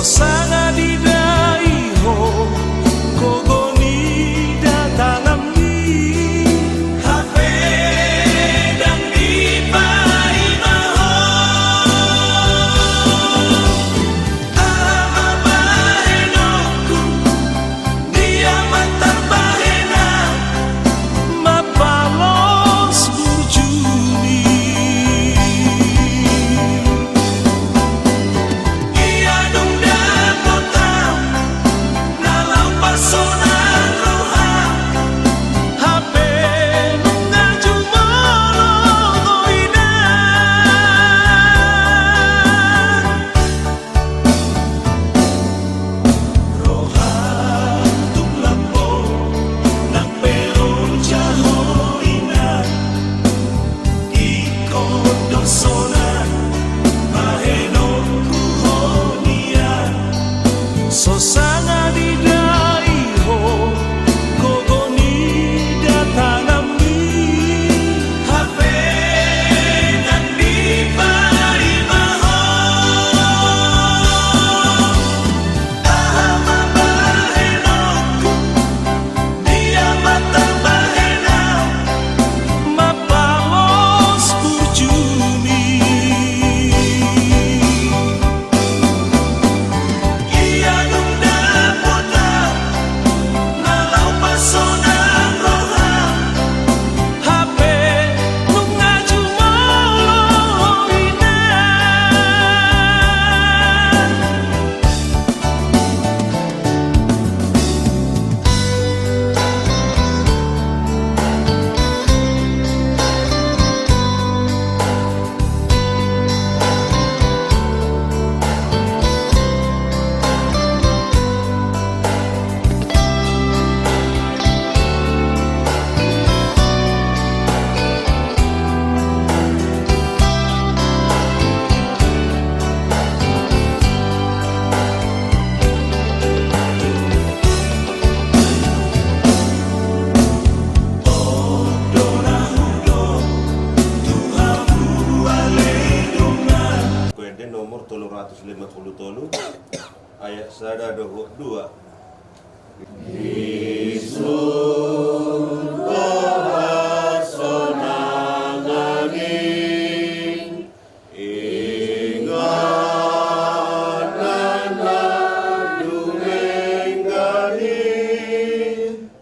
Sosana di daiho kogoni datanami hape dan di paimaho abahenoku dia matarbahena mapalos burjuni Sosana di daiho kogoni datanami hape dan di paimaho ahmabahenoku dia matarbahena mapalos burjuni nomor 353 ayat 122.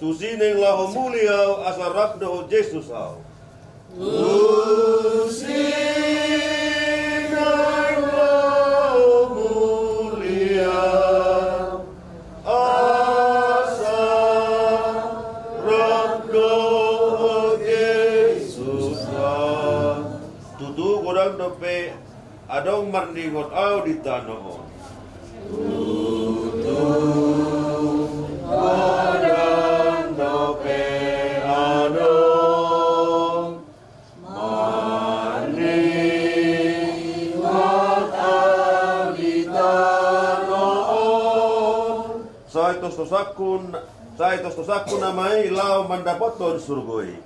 Tusining lahu mulia asa rabdo Jesus au. Orang dope adong mardingot au di tanah orang dope adong mardingot au di tanah saya tos tosakun namai lau mandapoton surgoi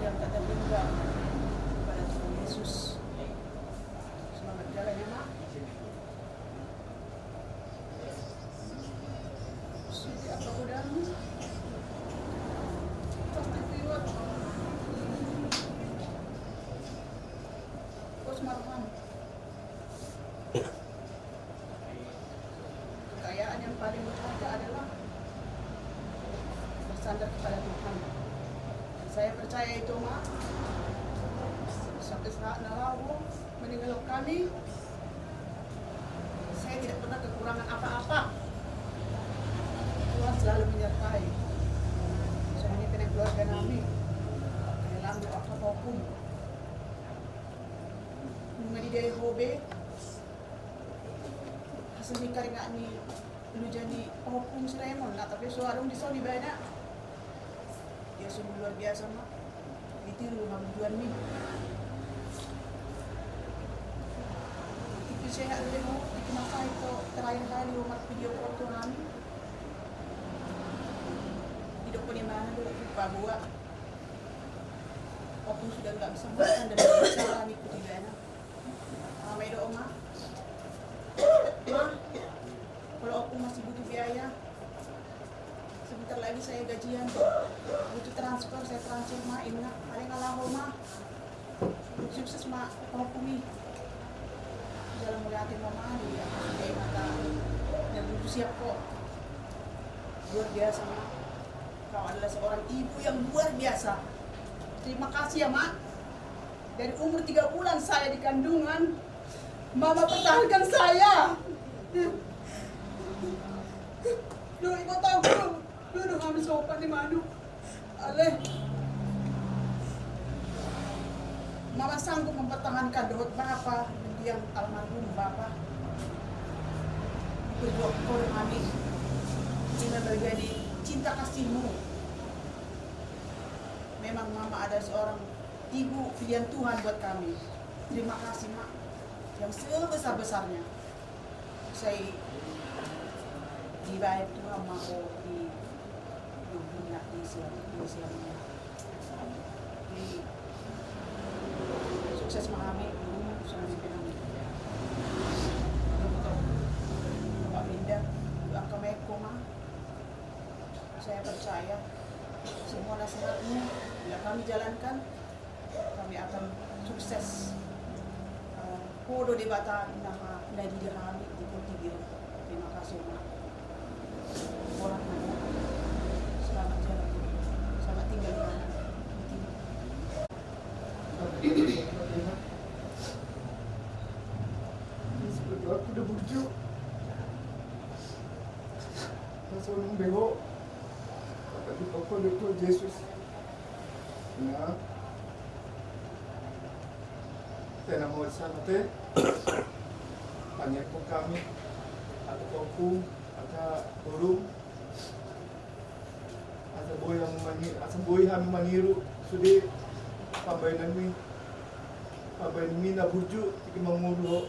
yang tak terhingga kepada Tuhan Yesus. Selamat jalan ya Mak. Suci apa kudamu? Pasti piwat. Kos marham. Kekayaan yang paling berharga adalah bersandar kepada Tuhan. Saya percaya itu Mak. Sampai saat Nalawo meninggal kami, saya tidak pernah kekurangan apa-apa. Tuhan selalu menyertai. Saya ini kena keluarga kami. Dalam doa apapun. dia hobe. Hasil ni kari nga ni lu jadi penghukum si Raymond lah, tapi suarung di sana banyak. Dia sungguh luar biasa mak. Ditiru sama tujuan ni. Itu saya ada demo di masa itu terakhir kali umat video foto kami. Hidup di mana dulu lupa buat. Aku sudah nggak bisa makan dan bisa ikuti dana. Ramai doa mak. Ma, kalau aku masih butuh biaya, sebentar lagi saya gajian, butuh transfer, saya transfer ma, ini nak, paling ngalah ma, sukses ma, penghukumi, jalan melihatin mama, dia kayak mata, dan butuh siap kok, luar biasa ma, kau adalah seorang ibu yang luar biasa, terima kasih ya ma, dari umur 3 bulan saya di kandungan, mama pertahankan saya. Duh, ibu tahu belum? Duh, kami sopan di madu. Aleh. Mama sanggup mempertahankan doa Bapak dan yang almarhum Bapak. Berdoa kepada kami. Ini menjadi cinta kasihmu. Memang Mama ada seorang ibu pilihan Tuhan buat kami. Terima kasih, Mak. Yang sebesar-besarnya. Saya dibayar Tuhan mau di dunia di siangnya. Jadi sukses memahami dulu sudah bilang. Pak Binda, doa kemeko mah. Saya percaya semua nasihatmu bila kami jalankan, kami akan sukses. Podo di bata nama dari kami di Pontibiru. Terima kasih Mak. Orang selamat jalan, selamat tinggal Aku udah bujuk. Masuk orang bego. Tapi papa itu Yesus. Nah, tena mau sana teh. Banyak pun kami ada kampung, ada burung, ada boy yang maniru sudah pambainan mi na burju tiki mangulo.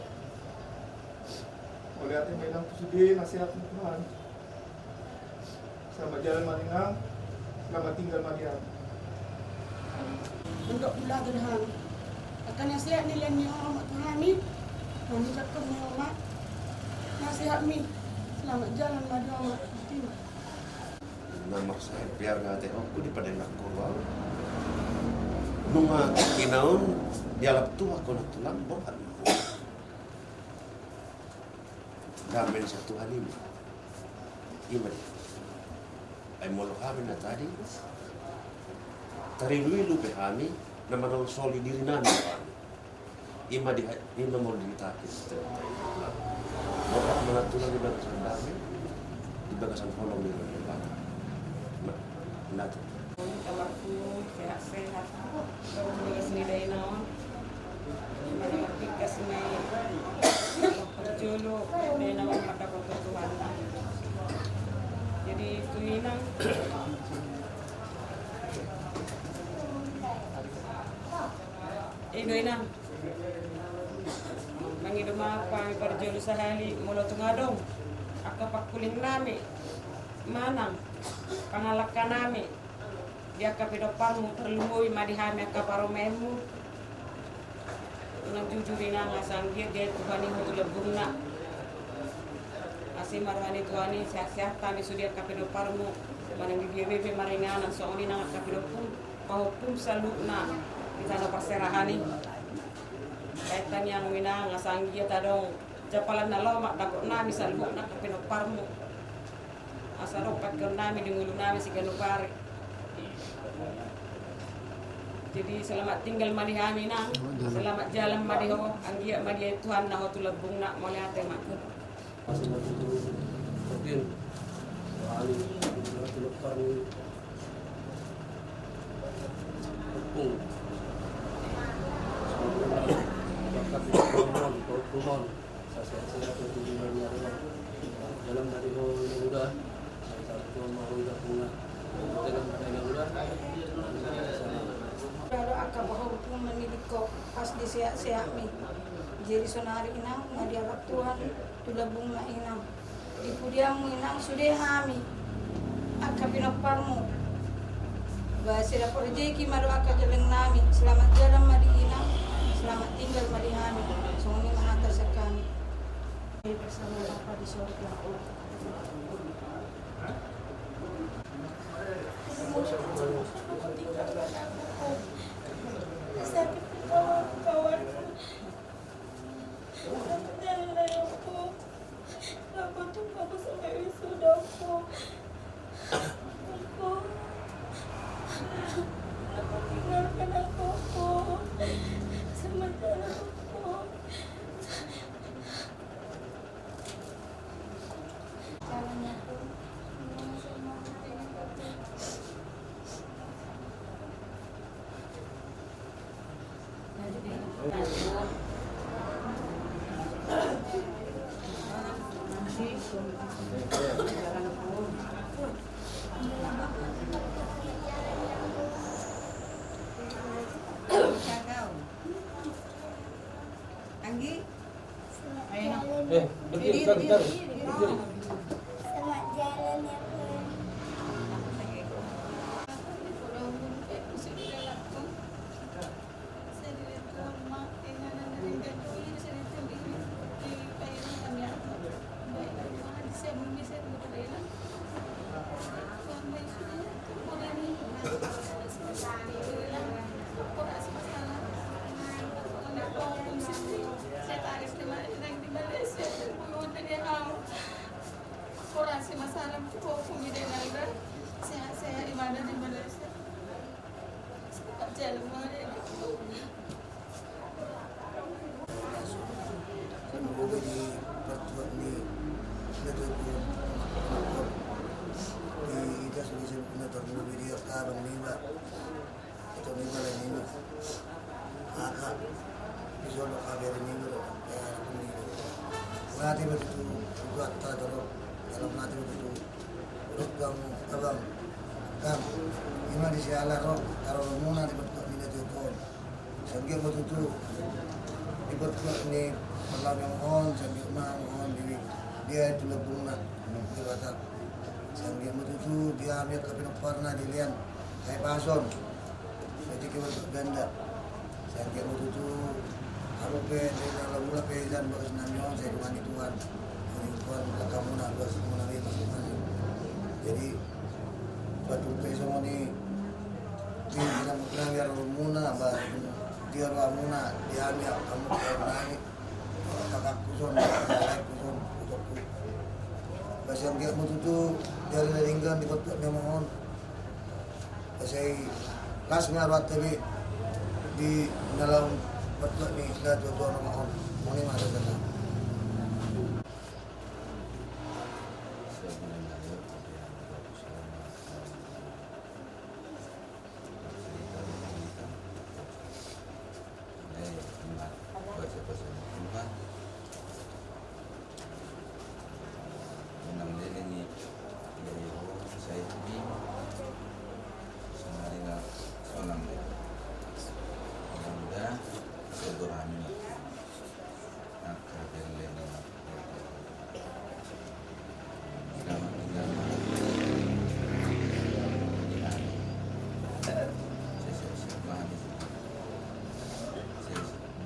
Oleh hati mainan tu sudah nasihat Tuhan. Selamat jalan malingang, selamat tinggal malian. Untuk pula gerhang. Akan nasihat nilai ni orang Tuhan ni. Kami cakap Muhammad nasihat mi selamat jalan pada Fatimah. Nama saya biar ngate aku di padenak kurang. Nunga kinaon dialap tu aku nak tulang bohan. Gamen sa Tuhan ini. Iman. Ay molo kami na tadi. Tarilui lupe kami na manong soli diri namin. Ima mau ditakis. Bapak menatulang di bagasan dami, di bagasan kolong di bawah. Natu. Kamarku sehat-sehat. Kau boleh sendiri naon. Mana makikas may perjolo dari naon pada kebutuhan. Jadi tuinang doinang mangiduma pa perjolo sahali mulo tungadong akapakuling nami manang pangalakan nami dia kapidopanmu terlumui madihami akaparomemu nang jujurin nga sanggir dia tuhani hutulabungna asi marwani tuhani sehat-sehat kami sudia kapidoparmu manang bibir maringanan sooni nang kapidopung pahukum salukna kita na perserahani kaitan yang wina nga sanggir tadong japalan na loma dako nami saluk na kapinoparmu asarok pagkaw nami dingulu nami si ganupari. Jadi selamat tinggal madihami na selamat jalan madiho ang giya madihay Tuhan na hotulabung na muli ate makot. Kemudian ahli tulupkan tepung bakat mohon, kumohon sa sehat-sehat ng tuloy niya rin. Dalam dari ko udah, saya sabi ko mahuda po nga. Dalam dari na udah, Pero akabahog po manilig ko pas di siya mi. Jadi sonari inang ngadiawak Tuhan tulabong na inang. Di po diya mo inang sudah hami. Akapinapar mo. Ba sila po rejeki maru akajalang nami. Selamat jalan mari inang. Selamat tinggal mari hami. So ini mengantar sa kami. Bersama Bapa di surga. Sakit kawan-kawanku. Dapat aku. Dapat tunggu aku sampai wisudaku. Aku. Aku tinggalkan aku. Sementara aku. Caranya aku. Anggi, berdiri, taruh. Selamat jalan ya Pun. Kurasi masalah ko kung hindi na saya ibadah di Malaysia. Sebab jalan mana itu. Semoga di pertuan ni negeri di ida solusi punya terlalu video kaban ni mbak itu ni malah ni akak bisa lo kabar ni lo ya ni nanti begitu juga tak terlalu dalam nanti begitu urut kamu abang kam ima di sialah roh kalau mau nanti betul ni tu pun sehingga betul di betul ni malam yang on sambil mohon diri dia itu lebung nak di batak sambil betul dia ambil kapinopar na dilian kayak pason jadi kita ganda sambil betul aku pe dalam mula pe dan bagus nanyo saya dengan Tuhan Tuhan kamu nak bagus menawi masing-masing jadi batu pe semua ni di dalam biar muna ba dia muna dia ambil kamu naik kakak kuson untukku kasi ang giyak mo tutu dari naringgan di kotak niya mohon kasi kas nga rawat tabi di dalam kotak ni na tutu na mohon muni mada sana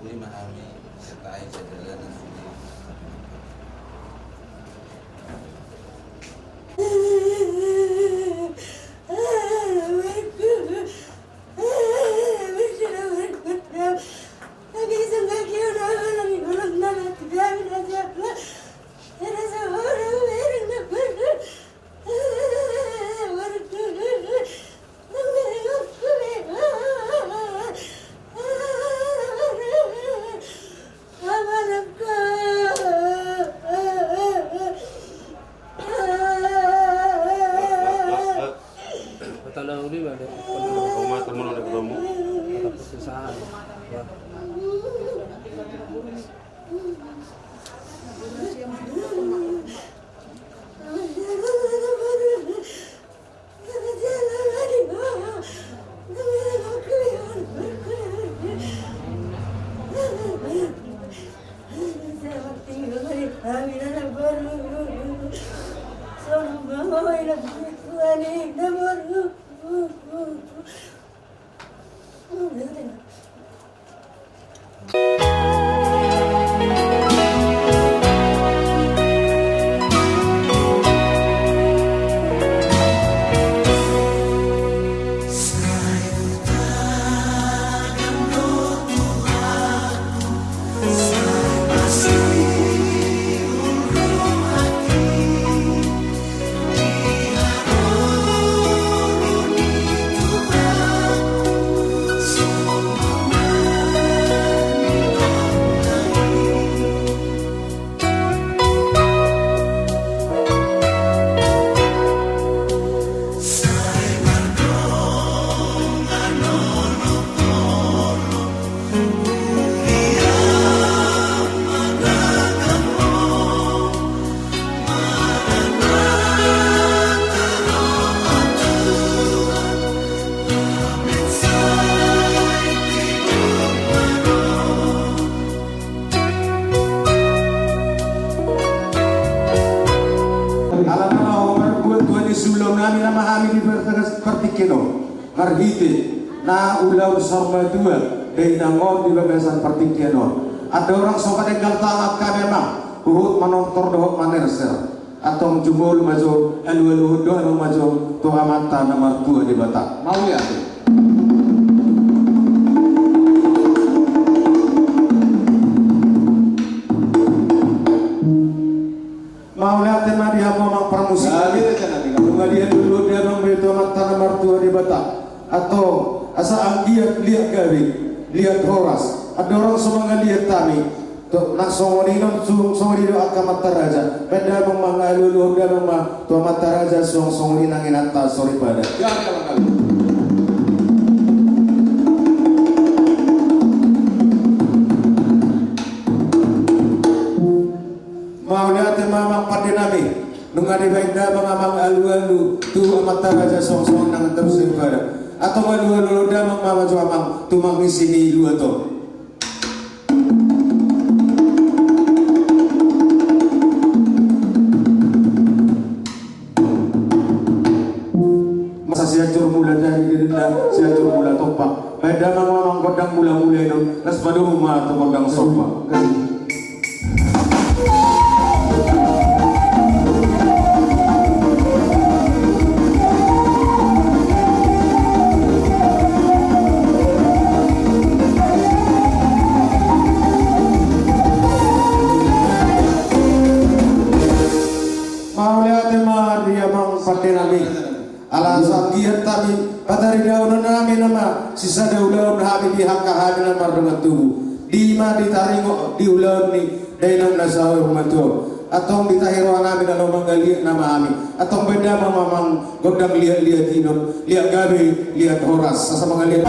memahami serta jalan dan sendiri. Amalkan Sino ngarhiti na ulaw sarma dua dari nangor di bagasan partikiano. Ada orang sobat yang tangap kami memang uhut manontor dohok manerser atau jumul majo alu doh majo to amata nomor 2 di Batak. Mau lihat? Mau lihat tema dia memang pramusik. Dia dulu dia memberitahu mata nomor 2 di Batak atau asa anggiat lihat gawi lihat horas. Ada orang semua lihat tami to nak songorinon songorido akamata raja beda memangalulu dia memang to mata raja songori nangin atas sorry pada mau lihat memang pada nami nungani baiknya mengamang alu-alu tu mata raja song nang terus pada atau alu-alu dia memang amang tu mangisi ni lu atau siacur mula dari denda siacur mula topak pada mamang kodang mula-mula itu nas pada rumah atau kodang sopa mau lihat emang dia mang patenami alasan giat tadi patari daun nami nama sisa daun kami dihakah nama dengan tubuh di ma ditaringo di ulang ni dalam nasawir rumah tu atau ditahiro nami dalam menggaliat nama kami atau beda mamang godang lihat tinon lihat gabi lihat horas sasa menggaliat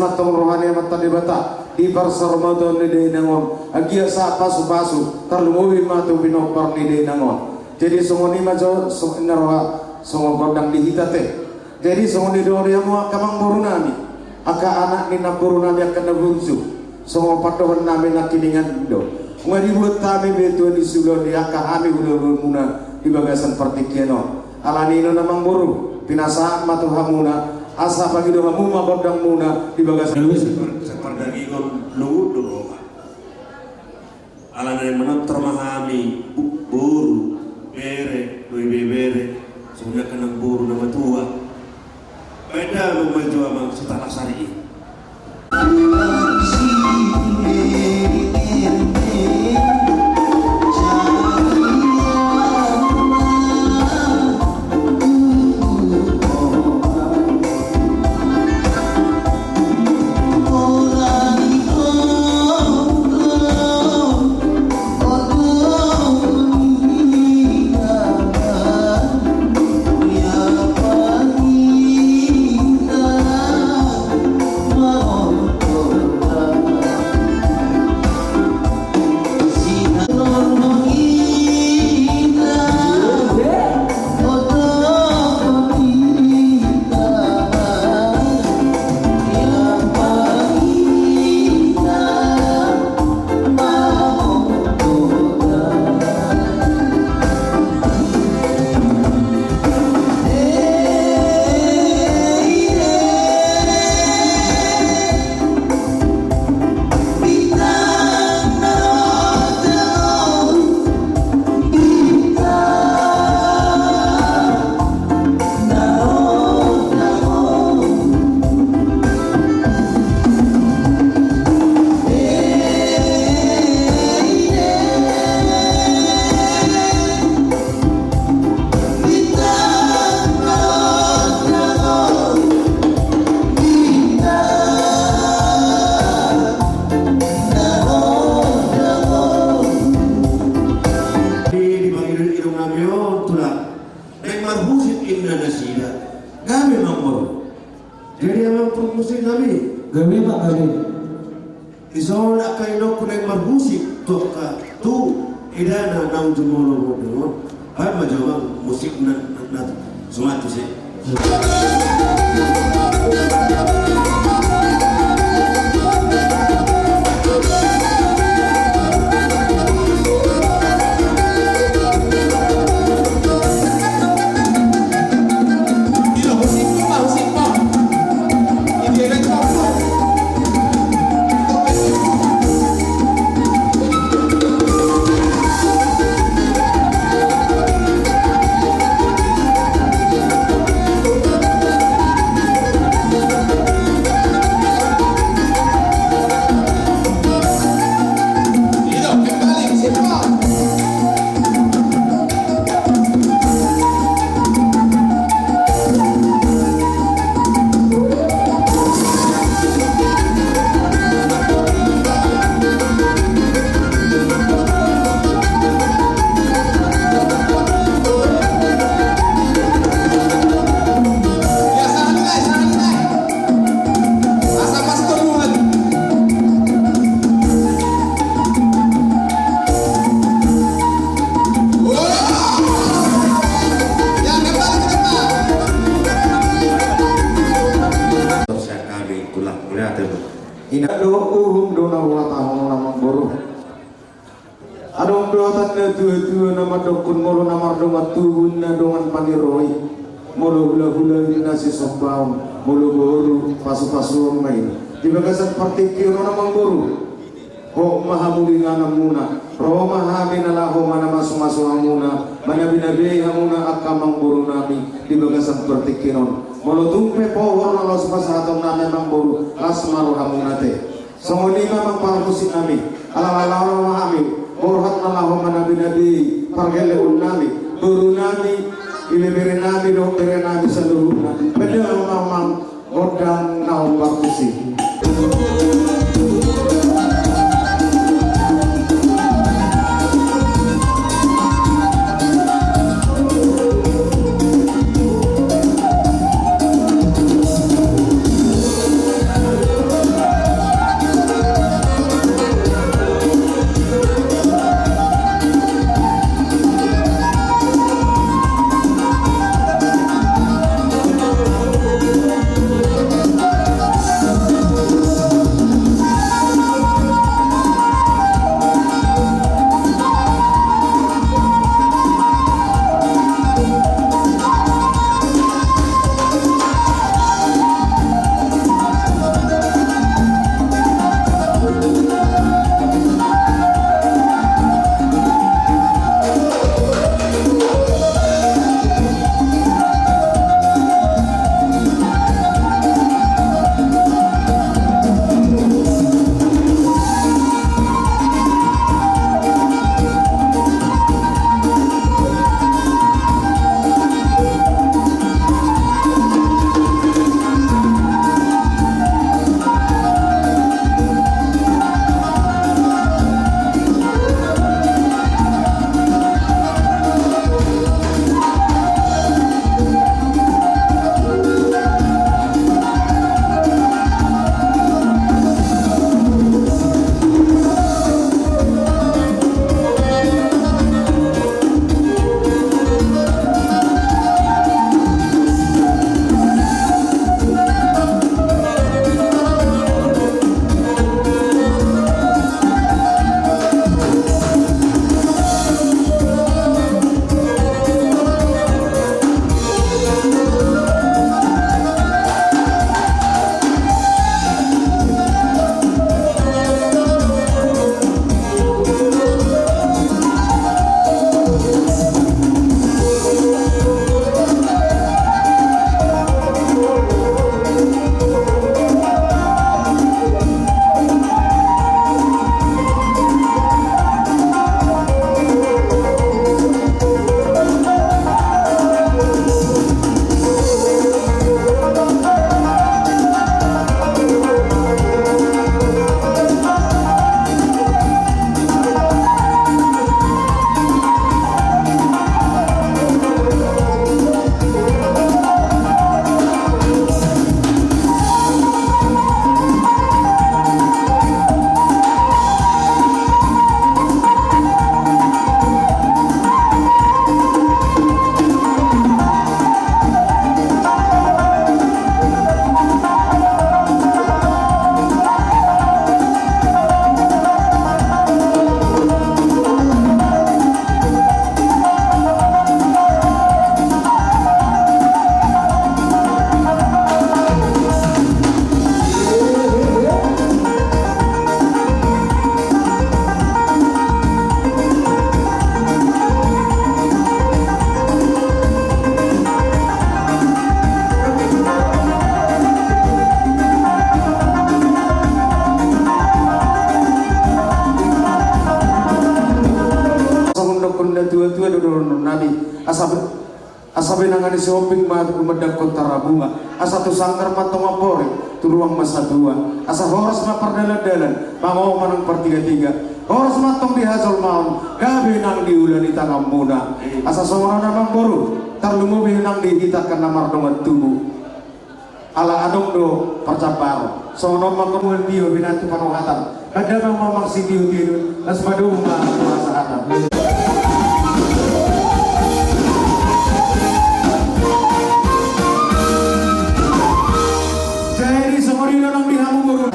matang rohani mata di Batak di parsormaton ni de nangon agia sa pasu-pasu terlumuhi matu binopar ni de nangon jadi songoni majo sonarwa songo godang dihitate jadi songoni dori mo kamang burunami aka anak ni na burunami akan nabunsu songo patohan nami na kiningan do ngari buat kami betul di sulon di aka kami udah muna di bagasan partikiano alani no namang buru pinasaan matu hamuna asa pagi do hamu godang muna di bagasan seperti kon ludo ala dari mana termahami buru bere bere semuanya kena buru nama tua beda memaju amang setelah sari Isola kaino kunai marmusik toka tu idana nau jumolo modo har majawang musik na sumatu sih Adong doatan na tua nama dokun molo namar dongat tuhun na dongan paniroi molo hula-hula na si sombang molo boru pasu-pasu main di bagasan partikir namang boru ho mahamuli nganam muna roh mahami nalaho mana masuk-masuk muna mana binabi hamuna akamang boru nami di bagasan partikiron molo tumpe pohor na los pasatong nami mang boru asmaru hamuna te songolima mang pahamusin nami ala-ala mahami Borhat nalahum nabi-nabi pargele unami turunami ilebere nabi doktere nabi seluruhna padahal mamang godang naum bakusi asa benangan si hoping madag kontara bunga, asa tu sangkar matong apore tu ruang masa dua, asa horas ma perdalalan mango manang pertiga-tiga, horas matong di hazal maun gabi nang diulan di tangan muna, asa somora namang boru terlungu nang dihitakan namar dongan tubuh ala adong do percapar sono makamuan bio binatu panohatan ada nang mamang si bio tiru las madunga masahatan. Jadi semorino nang dihamu guru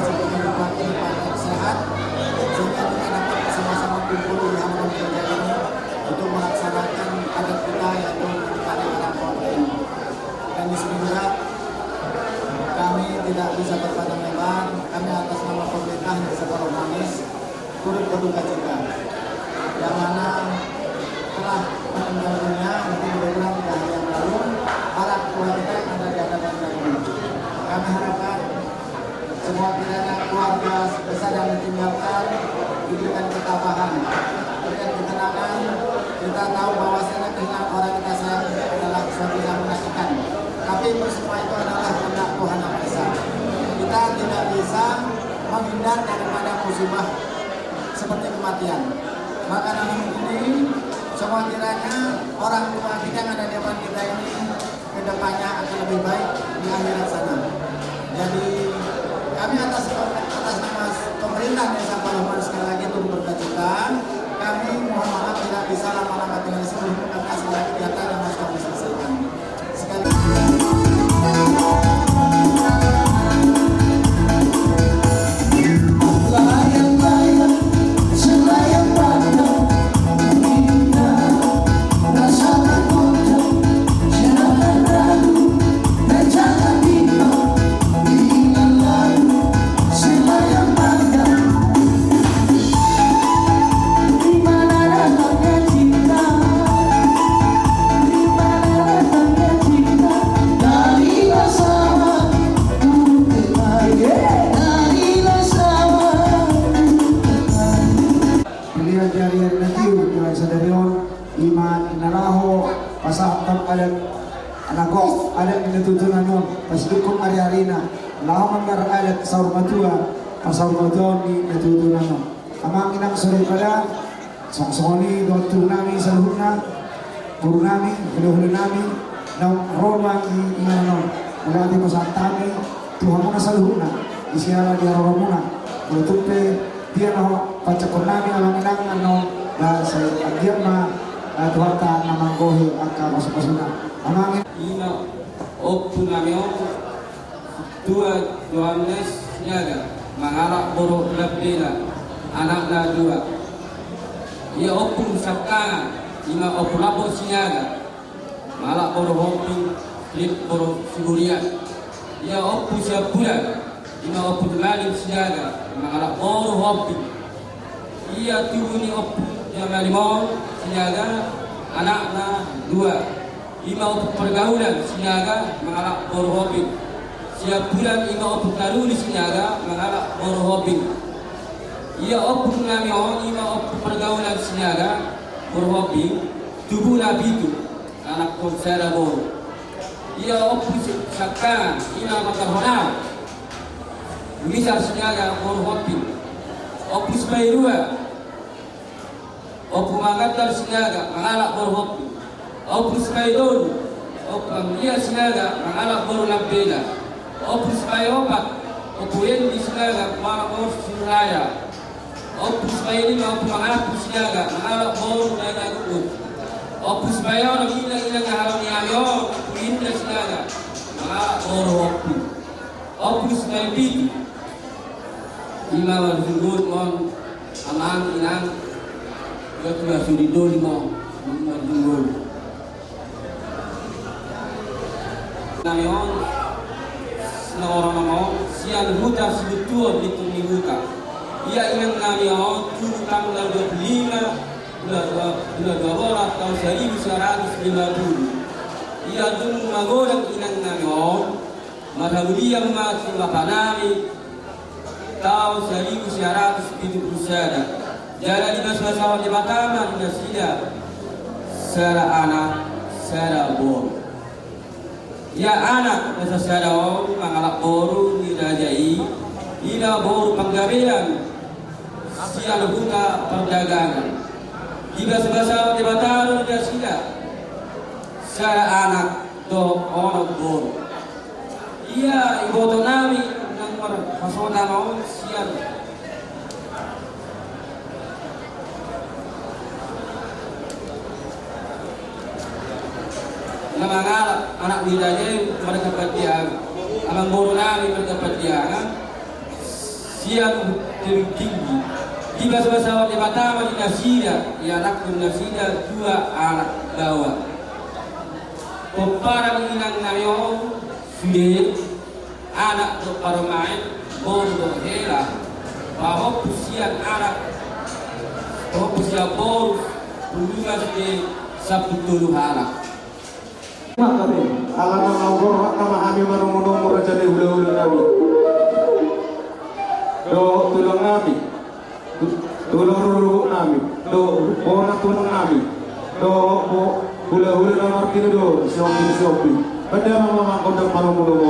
sehat sehingga kita dapat sama-sama kumpul di halaman gereja ini untuk melaksanakan adat kita yaitu pada orang tua ini. Dan di sini juga kami tidak bisa berpandang lebar, kami atas nama pemerintah Desa Paromanis turut berduka cita yang mana telah meninggal dunia mungkin beberapa hari yang lalu para keluarga yang ada di hadapan kami. Kami harapkan semua kiranya keluarga besar yang ditinggalkan diberikan ketabahan, diberikan ketenangan. Kita tahu bahwasanya kehilangan orang kita sayang adalah sesuatu yang menyakitkan. Tapi semua itu adalah kehendak Tuhan Yang Maha Esa. Kita tidak bisa menghindar daripada musibah seperti kematian. Maka dalam ini semua kiranya orang tua kita yang ada di depan kita ini kedepannya akan lebih baik di akhirat sana. Jadi kami atas nama pemerintah Desa Paromanis sekali lagi turut berduka cita. Kami mohon maaf tidak bisa lama-lama tinggal di sini karena sekali lagi kegiatan yang harus kami selesaikan. Sekali iman inaraho pasahatan alat anagok alat inatutunan nun pasidukong ari-arina lahaman gar alat sa urmatua pasahurmatua ni natutunan nun amang inang sulit pada songsoni doktor namin sa luhut na puro namin pinuhuli namin ng rolwang inano mula di pasahatan Tuhan mo na sa luhut na isiala di araw mo naulutupe dia no pacakon namin alang inang ano na sa agyan ma Tuhan tak nama gohi akar masuk-masukna. Amangin ina optunamyo dua Yohanes Nyaga mengarah borok lebila anaknya dua. Ia opun sakana ima opulabo sinyaga malak borok hopi klip borok siguria. Ia opun siapura ima opun lalim sinyaga mengarah borok hopi. Ia turuni opun yang limau sinyaga anaknya dua. Ima untuk pergaulan sinyaga mengalak borobin. Siap bulan ima untuk karuni sinyaga mengalak borobin. Ia opuk ngamio ima untuk pergaulan sinyaga borobin. Tubuh nabi itu anak konsera bor. Ia opuk sakkan ima makarhonau. Misal sinyaga borobin. Opuk sebairua. Opu mangatal sinyaga mengalak borhopi. Opu sebaidon. Opu amlia sinyaga mengalak borolabela. Opu sebaiopat. Opu yendi sinyaga mengalak borolaya. Opu sebailima opu mangapu sinyaga mengalak borolaya. Opu sebaiono ilang-ilang halam niayo. Opu indah sinyaga mengalak borhopi. Opu sebaibiti. Ima warzungun mon amang inang. Ketua Surido lima Dunggul. Nayon na orang mau siang huta sebetul itu huta. Ia ingin nayon tujuh tanggal 25 bulan 12 tahun 1950. Ia dulu magodang inang nayon madhabuliya mati makanami tahun 1971. Jalan di masalah di makaman di sida, sera anak, sera bor. Ya anak nasasadaw mangalak boru dirajai ila boru penggabean sial huta perdagangan tiba sebasa dibataru dia sida saya anak do orang boru iya iboto nami nang pasona mau sial Namangalap anak bidanya mereka patiang, abang boru nami mereka patiang, siang tinggi. Tiba sebasa di Batam di Nasida, ya anak pun Nasida 2 anak bawa. Peparang inang nayo sudah anak tu parmain boru dohela, bahwa pusian anak, bahwa pusian boru puluhan di 10 anak. Alam mengaur nama kami menunggu raja di ulu nabi. Do tulung nabi, tulung nabi, do bona tulung nabi, do ulu nomor kini do siopi. Pada mama kodok menunggu.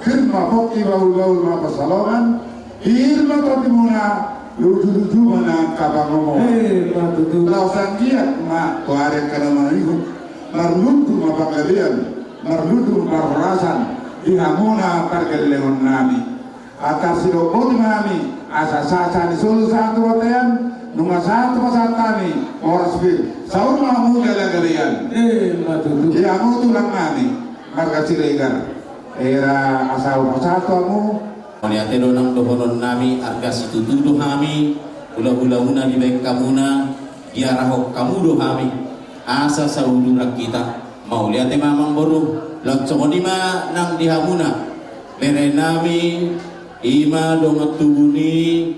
firma bokti baul mapasalongan firma totimuna luju mana kabangomo lausan giat ma tuare kanamanihu marludu mapagalian marludu marhorasan dihamuna pargalehon nami atas sidokot nami asa sasa ni solo santo watean nunga santo masatani oras bir saur mamu galagalian dihamu tulang nami marga siregar era asal pasatomu Maliate donang dohonon nami arga situ tuduh kami ula-ula di baik kamuna diarahok kamu do kami asa saudurak kita mau liate mamang boru lotsokonima nang dihamuna bere nami ima dongat tubuni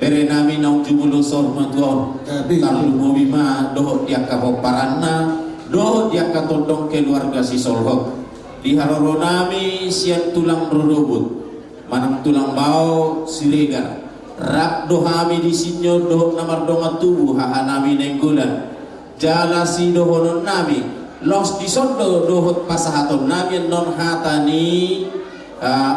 bere nami nang jumulo sor matuon tapi mobima doh dia kapoparanna doh dia katondong keluarga si solhok di haroro nami sian tulang rodobut manang tulang bau silegar rak dohami di sinyo doh namar dongat tubuh haha nami nenggulan jala si dohonon nami los di sondo dohot pasahaton nami non hatani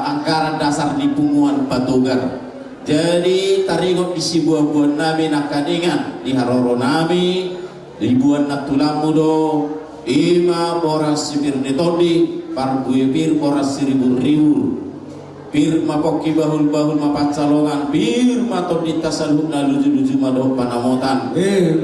anggaran dasar di punguan patugar jadi taringot di si buah-buah nami nakaningan di haroro nami ribuan nak tulang mudo ima boras sipir netodi parbuye pir boras ribu-ribu pir mapoki bahul-bahul mapacalongan pir mato ditasalhubna luju-luju madoh panamotan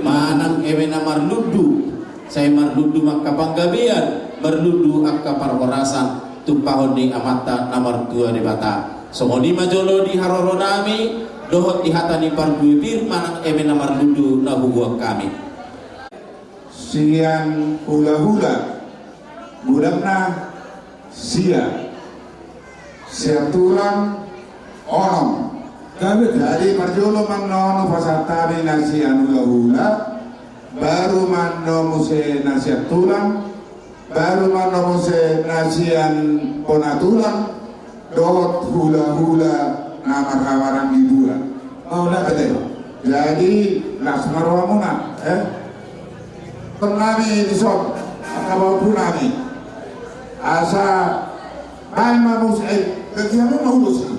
manang ewe namar ludu saya marludu makapanggabian marludu akka parhorasan tumpahon di amata namar dua di bata somoni majolo di haroro nami dohot di hatani parbuye pir manang ewe namar ludu nahubuak kami siang hula-hula budakna sia tulang onom jadi marjolo manono pasatari nasian hula-hula baru mano muse nasiat tulang baru mano muse nasian ponatulang dot hula-hula namar kawarang hiburan mau jadi lasmarwa muna nami di sob akabau punami asa bayi manus kegiatan mau lulus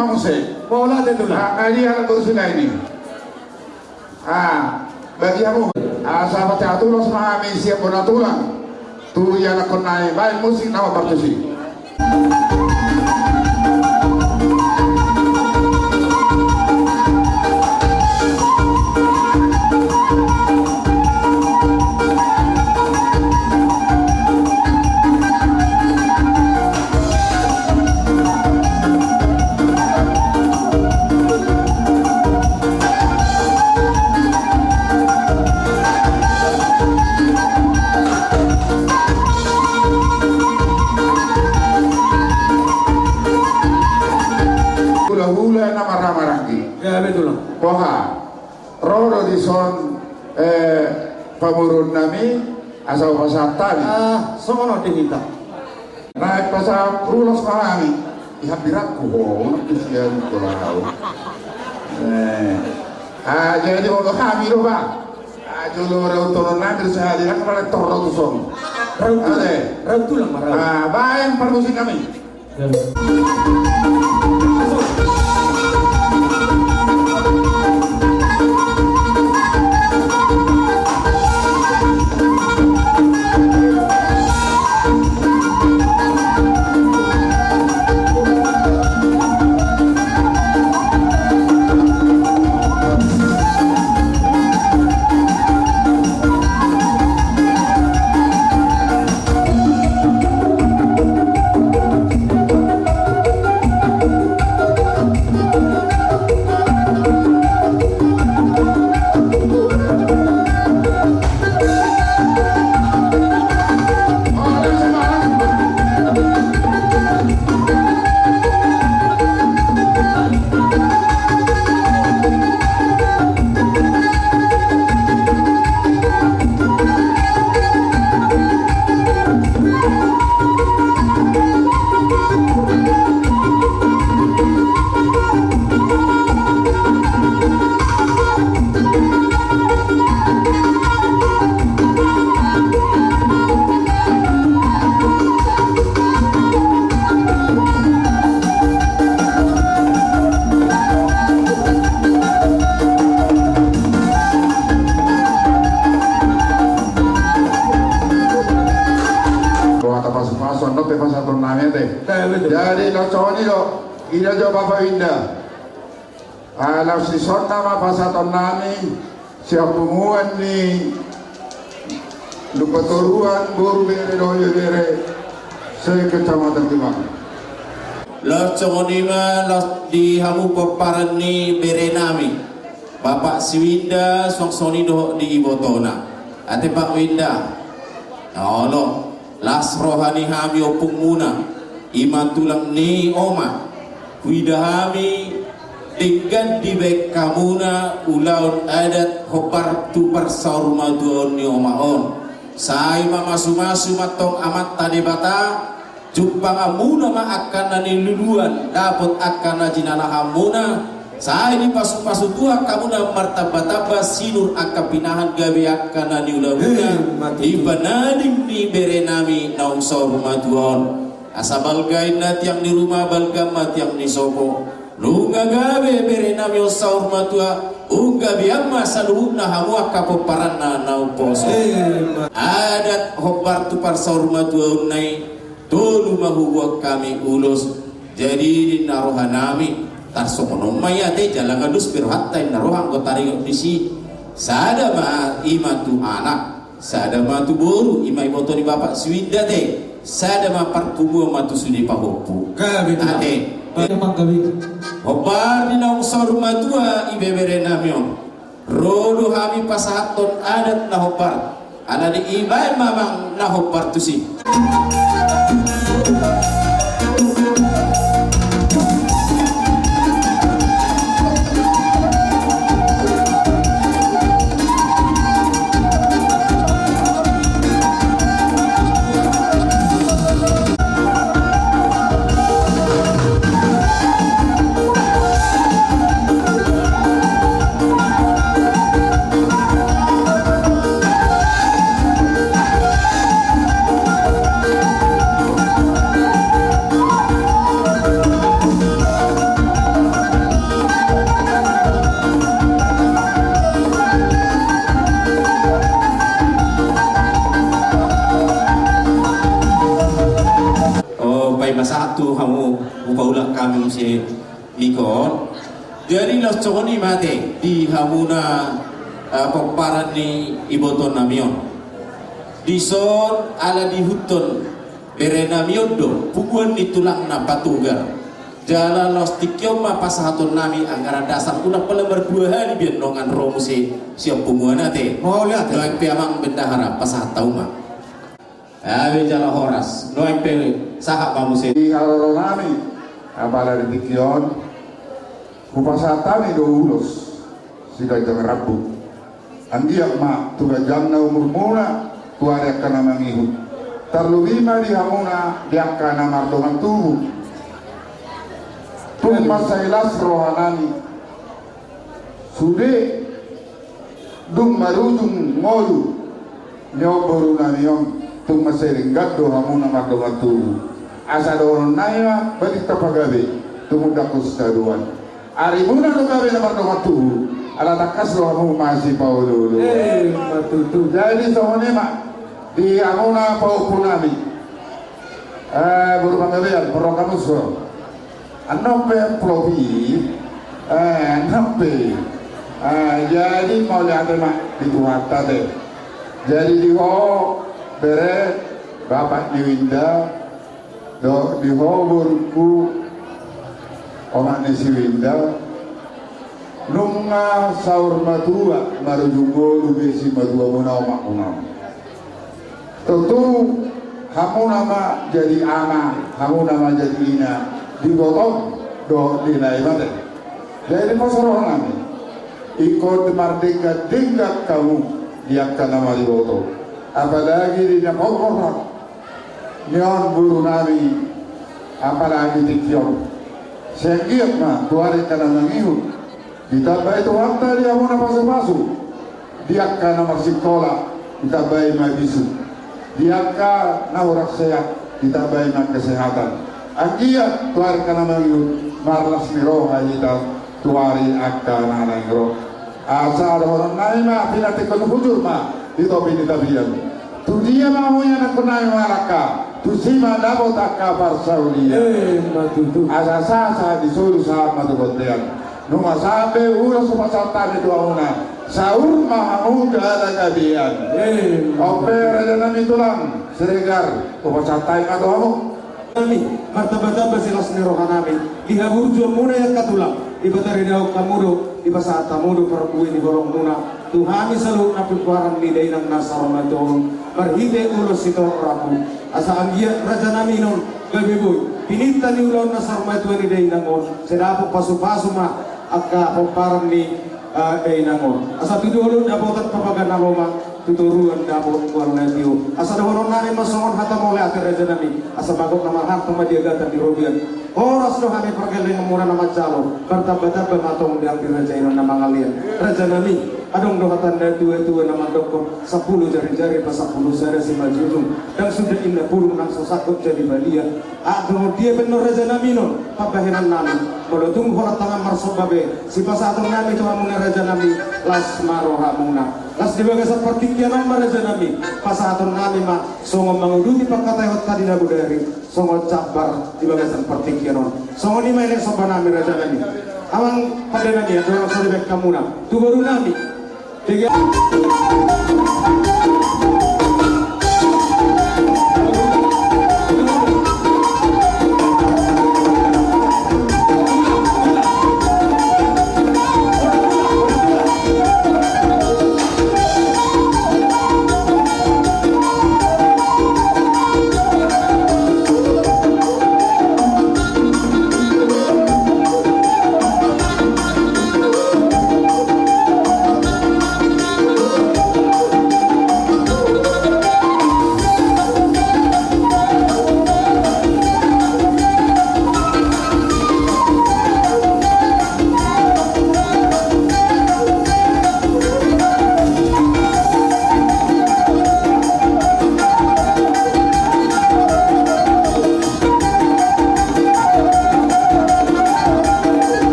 mamuse. Bola itu lah. Ali anak bersila ini. Bagi kamu, sahabat yang tulang sama kami siap benar tulang. Tu yang nak naik, baik musik nama partisi. Hula nama ramarangki. Ya betul. Poha, rodo di son pamurun nami asal pasal tali. Sono kita. Naik pasal rulos kami. Ihabiratku, nak kesian kalau. Jadi untuk kami loh pak. Jolo rautono nami saya tidak pernah torot son. Rautulang marah. Bayang permusik kami. Jadi lo cowok ni lo, ida jo Bapak Winda. Alam si sota ma pasaton nami, siap pumuan ni, lupa toruan buru bere doyo bere, saya kecamatan Timang. Lo cowok ni ma lo di hamu peparan ni bere nami, Bapak si Winda songsoni doh di Ibotona, ate Pak Winda, lo las rohani hami opung muna. Ima tulang ni oma widahami tinggan di bek kamuna ulaun adat hopar tupar sauruma duon ni oma on sai ma masu matong amat tade bata jumpang amuna ma akan nani luluan dapat akan najinana hamuna sai ni pasu tua kamuna martabata sinur akapinahan gawe akan nani ulahuna ibanadim ni berenami naung sauruma duon asa balgain nat yang di rumah balgam mat yang di soko lunga gawe berenami osaur matua unga biamma saluhna hamua kapoparanna nau poso adat hobar tu par saur matua unai tolu mahuwa kami ulus jadi di narohanami tarsomono mayate jalan adus pirhatta narohang gotari disi sada ma imatu anak sada ma tu boru imai boto ni bapak Swinda te sada ma parkumu matu sudi pahopu ate hobar di naung sorma tua ibebere namion rodo hami pasahaton adat na hobar ala di ibay mamang na hobar tu si kamu upaulah kami si ikon. Jadi los cokoni mate di hamuna pemparan ni iboton namion. Di son ala di huton berenamion do puguan di tulang na patugar. Jalan los tikyom ma pasahaton nami anggaran dasar kuna pelembar 2 hari biar nongan romu siap punguan nate. Mau lihat Noeng piamang bendahara pasahat tau ma. Abe jala horas noeng pe sahak kamu se. Di haroro nami apala di tikyon kupasatami do ulos sida jang rabu. Andiak ma tuga jamna umur muna tuarek kana mangihut. Tarlubima di hamuna diakka na mardongan tubuh. Tung masailas rohanani sude dung marudung ngolu nyoboru namiong tung masailing gaddo hamuna mardongan tubuh. Asa doron naima balik tapagabe tumudakus kaduan. Ari muna do gabe na mardongan tubuh. Ala takas lo hamu masih paululu. Matutu. Jadi sohone mak di amuna paupunami. Buru pangabean prokamus so. Anope provi, anope, jadi mau lihat mak di Tuhan tadi. Jadi di ho bere bapak di Winda, do di ho burku omak nisi Winda, nunga saur matua marujungo lubesi matua muna omak muna. Tentu hamu nama jadi ama, hamu nama jadi ina. Digotong do dinai mate. Jadi pasoroh nami ikut merdeka tingkat kamu diakkan nama diboto. Apalagi di nyamok orang nyon buru nami apalagi tikyon. Sekiat mah tuari kana mangihut. Ditambah itu waktu dia mau masuk diakkan nama sekolah ditambah mabisu. Diakkan na orang sehat ditambah kesehatan. Agia tuari kana mangyud marlas miro hayita tuari akka nanangro asa ada orang naima pinati kono hujur ma dito pinitabian tu dia mahunya nak kunai maraka tu sima dabo takka parsaulia asa sasa disuru sa matukotean numa sabe ura supasata itu auna saur mahamu ada kabian opera jangan tulang seregar upasatai matohamu kami martabat basilas ni rohanami dihaburjo muna yang katulang ibatari daw kamudo ibasa tamudo perbuin di borong muna tuhami selalu napilkuaran ni dainang nasarona doon marhide ulos ito oraku asa anggia raja naminon gabiboy pinita ni ulo nasarona ito ni dainangon sedapo pasu-pasu ma akka pamparan ni dainangon asa tudulun dapotan papagan aloma tuturuan dapur kuang nantiu asa dawonon nani masongon hata mole akhir raja nami asa bagok nama harta madiagatan di robian oras do kami pergeling murah nama calo bertambah-tambah matong diambil raja inon nama ngalian raja nami adong do hatan tua-tua nama dokter 10 jari-jari pas 10 jari si majulung dan sudah indah puluh nang sosakot jadi balia aduh dia benar raja nami non pabahenan nami molotung hola tangan marsobabe si pasatong nami tu amuna raja nami las maroha muna las dibaga seperti kianan raja nami pasaton nami ma songo manguduni pakatayot tadi na budari songo cabar dibaga seperti kianon songo ni maile soba nami raja nami awang pada nami ya dorang soribek kamuna tu baru nami tiga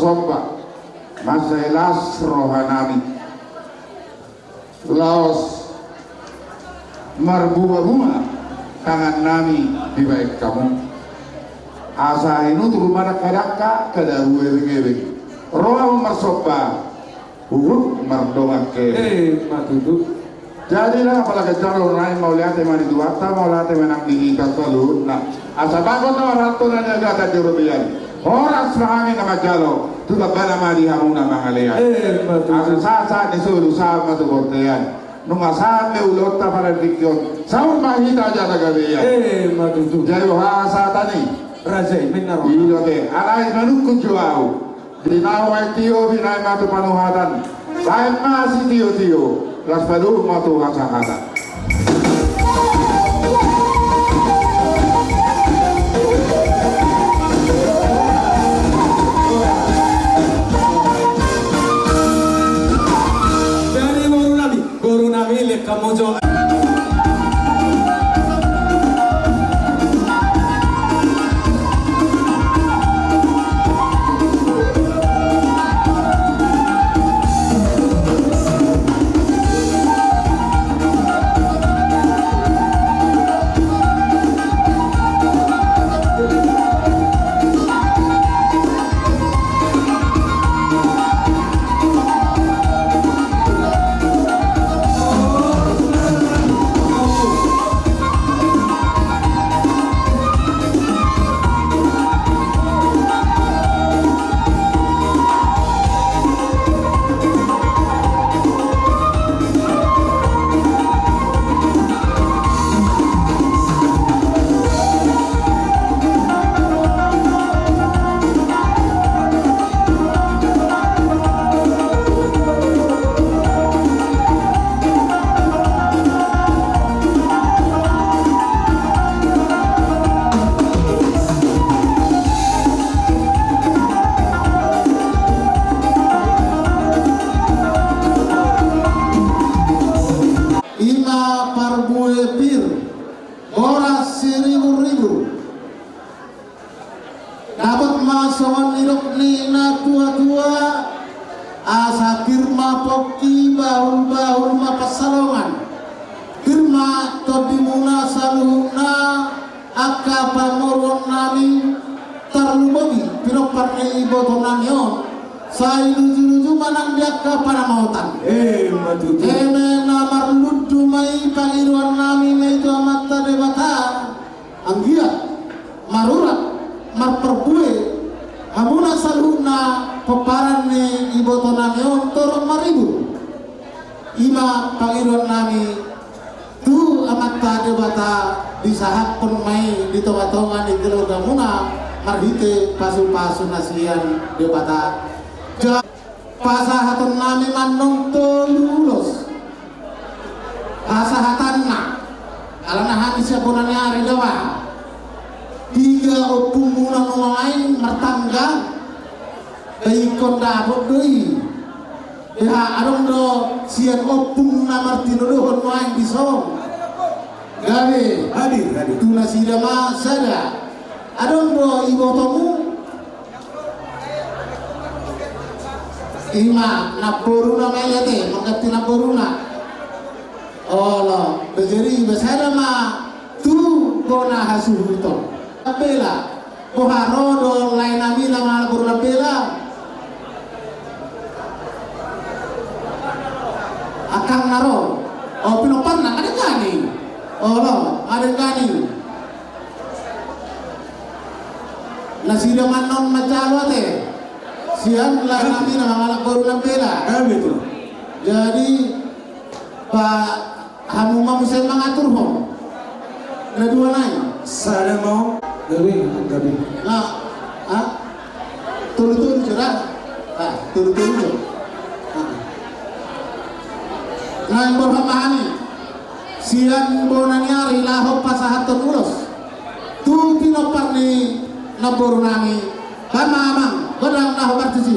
marsomba masailas rohanami laos marbunga-bunga tangan nami di baik kamu asa inu turumana kadaka kada uwe-uwe roha marsomba uhur mardonga ke matutu. Jadilah apalagi jalo naik mau lihat emang itu apa mau lihat emang di kasalu. Nah, asal bangun tuh orang tuh nanya kata jurubian. Orang serangin nama jalo, tuh bala mari hamuna mangalean. Asal saat disuruh sama tuh kortean. Nunga saat me ulota pada dikion. Saun mahita aja tagabian. Matutu. Jadi bahasa tani. Raja benar. Iya deh. Alai menukun juau. Di nawai tio binai matu panuhatan. Lain masih tio. Las Padul matu kata-kata. Dari guru nabi lek kamu jo. dapat masawan irok ni na tua-tua asa firma poki bahul-bahul mapasalongan firma todimuna saluhuna akka pamorwan nami tarlubogi pinoparne ibotonan yon sai luju-luju manang diakka panamautan matutu eme namar ludu mai pangiruan nami meito amatta debata anggia marurat marperbue hamuna saluna peparan ni ibotonan yon torong maribu ima pangiruan nami tu amatta debata disahak pun mai di tonga-tonga di keluarga muna marhite pasu-pasu nasian debata pasahatan nami manong tolulos pasahatan na alana hami siapunan nyari jawa tiga opung muna lain mertangga daikon dapot doi ya adong do sian opung na martino dohon main bisong gawe hadir tuna sidama sada adong do ibotomu ima naporuna mayate mangati naporuna Allah bejeri besara ma tu kona hasuhuto bela boharodo lain nami nama naporuna bela akang naro oh pinoparna ada gani Allah ada gani nasida manon macalwate siang lah kami nama anak baru nampela betul jadi Pak Hamuma Musen mengatur hom ada dua naik saya mau gabi nah tulu cerah tulu nah yang berhamahani siang bonanyari lahop pasahaton ulos tu pinopar ni naboru nami amang godang nah partisi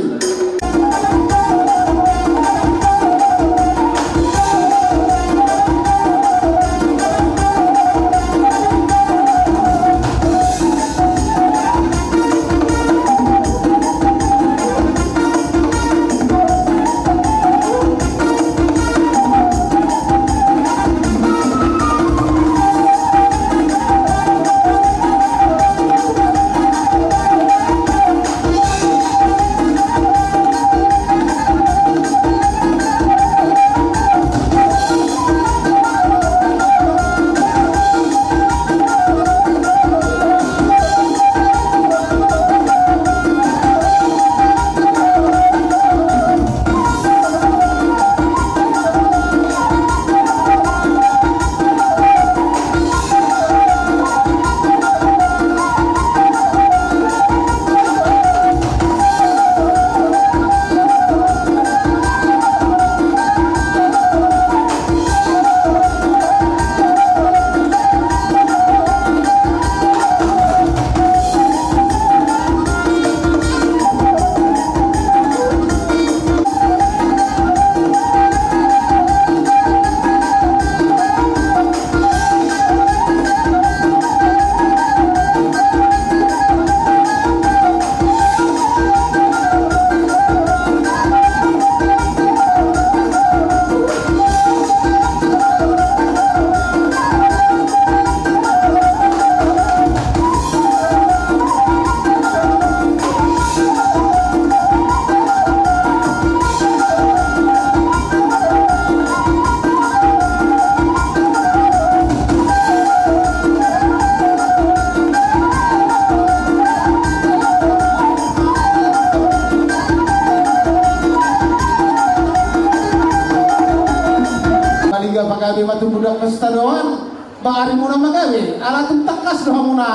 batu budak pesta doan baari muna magawe alatun takas doa muna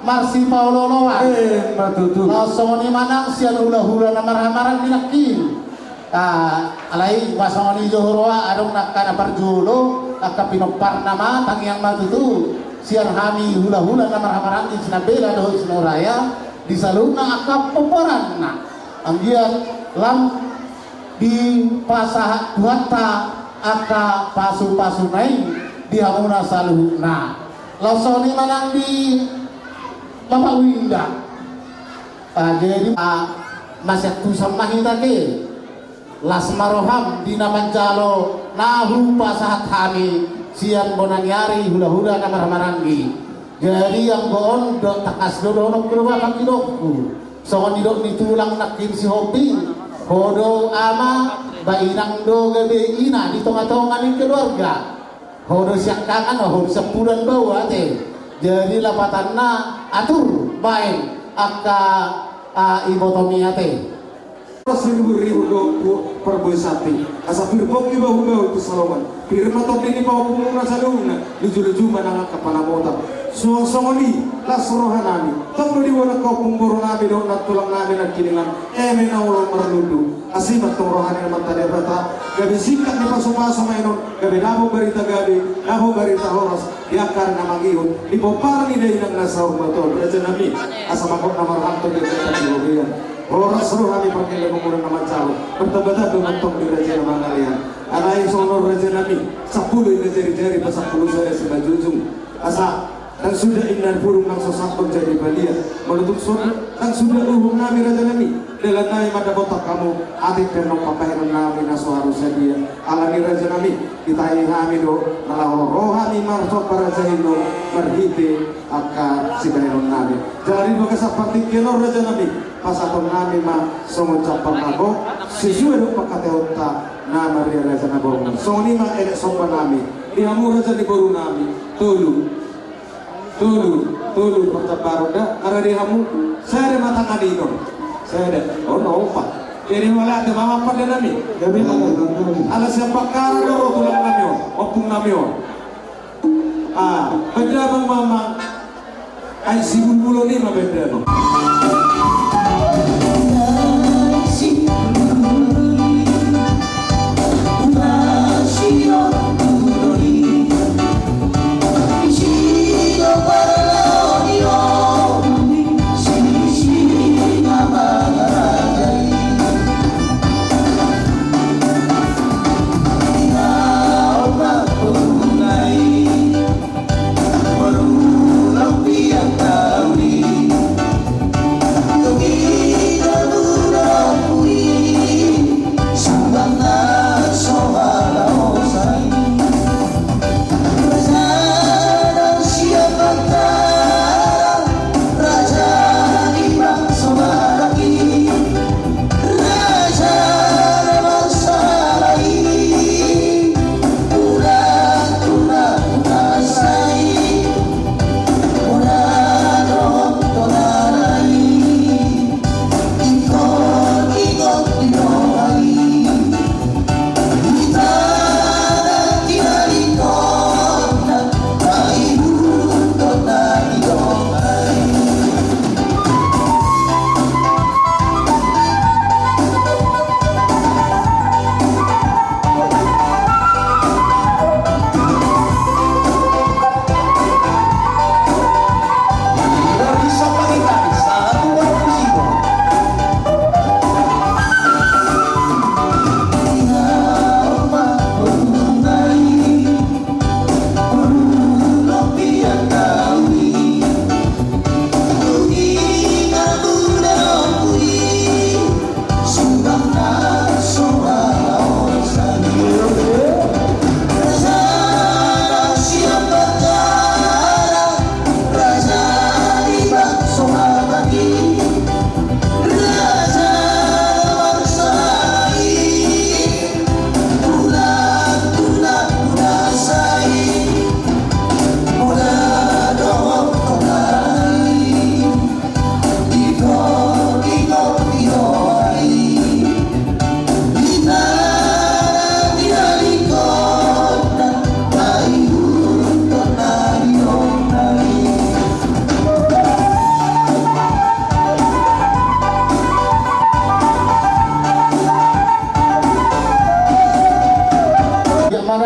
marsi pauloloa matutu lasoni manang sian hula-hula na marah-marah dinakin alai wasoni johoroa adong nakana parjulo akka pinopar nama tangiang matutu sian hami hula-hula na marah-marah di sinabela doho sinuraya di saluna akka poporan na anggian lam di pasah duata akka pasu-pasu naik di hamuna saluhna lasoni manang di Bapak Winda jadi masih tusam mahita ke lasmaroham di naman jalo nahu pasahat kami sian bonanyari hula-hula na marmaranggi jadi yang goon do takas do donok keluar kaki dokku songon didok ditulang nakin si hoping hodo ama bainang do gabe ina di tengah-tengah ni keluarga hodo siak kangen hodo sepulan bawa teh jadi lapatanna atur baik akka ibotomia teh Sendiri untuk perbesati asa pirbok iba huba itu salongan pirma top ini bawa pulung rasa duna luju-luju manang kepala motor suang-suangoni las rohanami top di wana kau punggur nabi dong nak tulang nabi nak kiningan mena ulang merludu asimat tong rohani mata debata gabi sikat di pasu-pasu mainon gabi nabo berita gabi nabo berita horas diakar nama giun di popar ni dari nang nasa umato beraja nabi asa makok nama rahmat di kota Jogja Horas rohani pakai lego murah nama jauh bertambah dengan tong di raja nama kalian anak yang sonor raja nabi 10 ini jari-jari pas 10 saya sudah jujung asa dan sudah indah burung nang sosapun jadi balia menutup sunnah dan sudah uhum nabi raja nabi dalam nabi pada botak kamu atik dan nong papahiran nabi nasu harusnya dia alani raja nabi kita ihami do nalahor rohani marsok para jahino merhiti akar si bahiron nabi jadi bagi seperti kenor raja nabi pas atau nabi mah songon capar nabo sesuai do pakate otak nama dia raja nabi songoni mah elek sompa nabi dihamu raja di baru nabi Tulu pertabaroda karena dihamu saya ada mata kadino saya ada opa jadi malah ada mama pada nami gabi ala siapa kara doro tulang namio opung namio beda bang mama ay sibul bulo ni ma beda no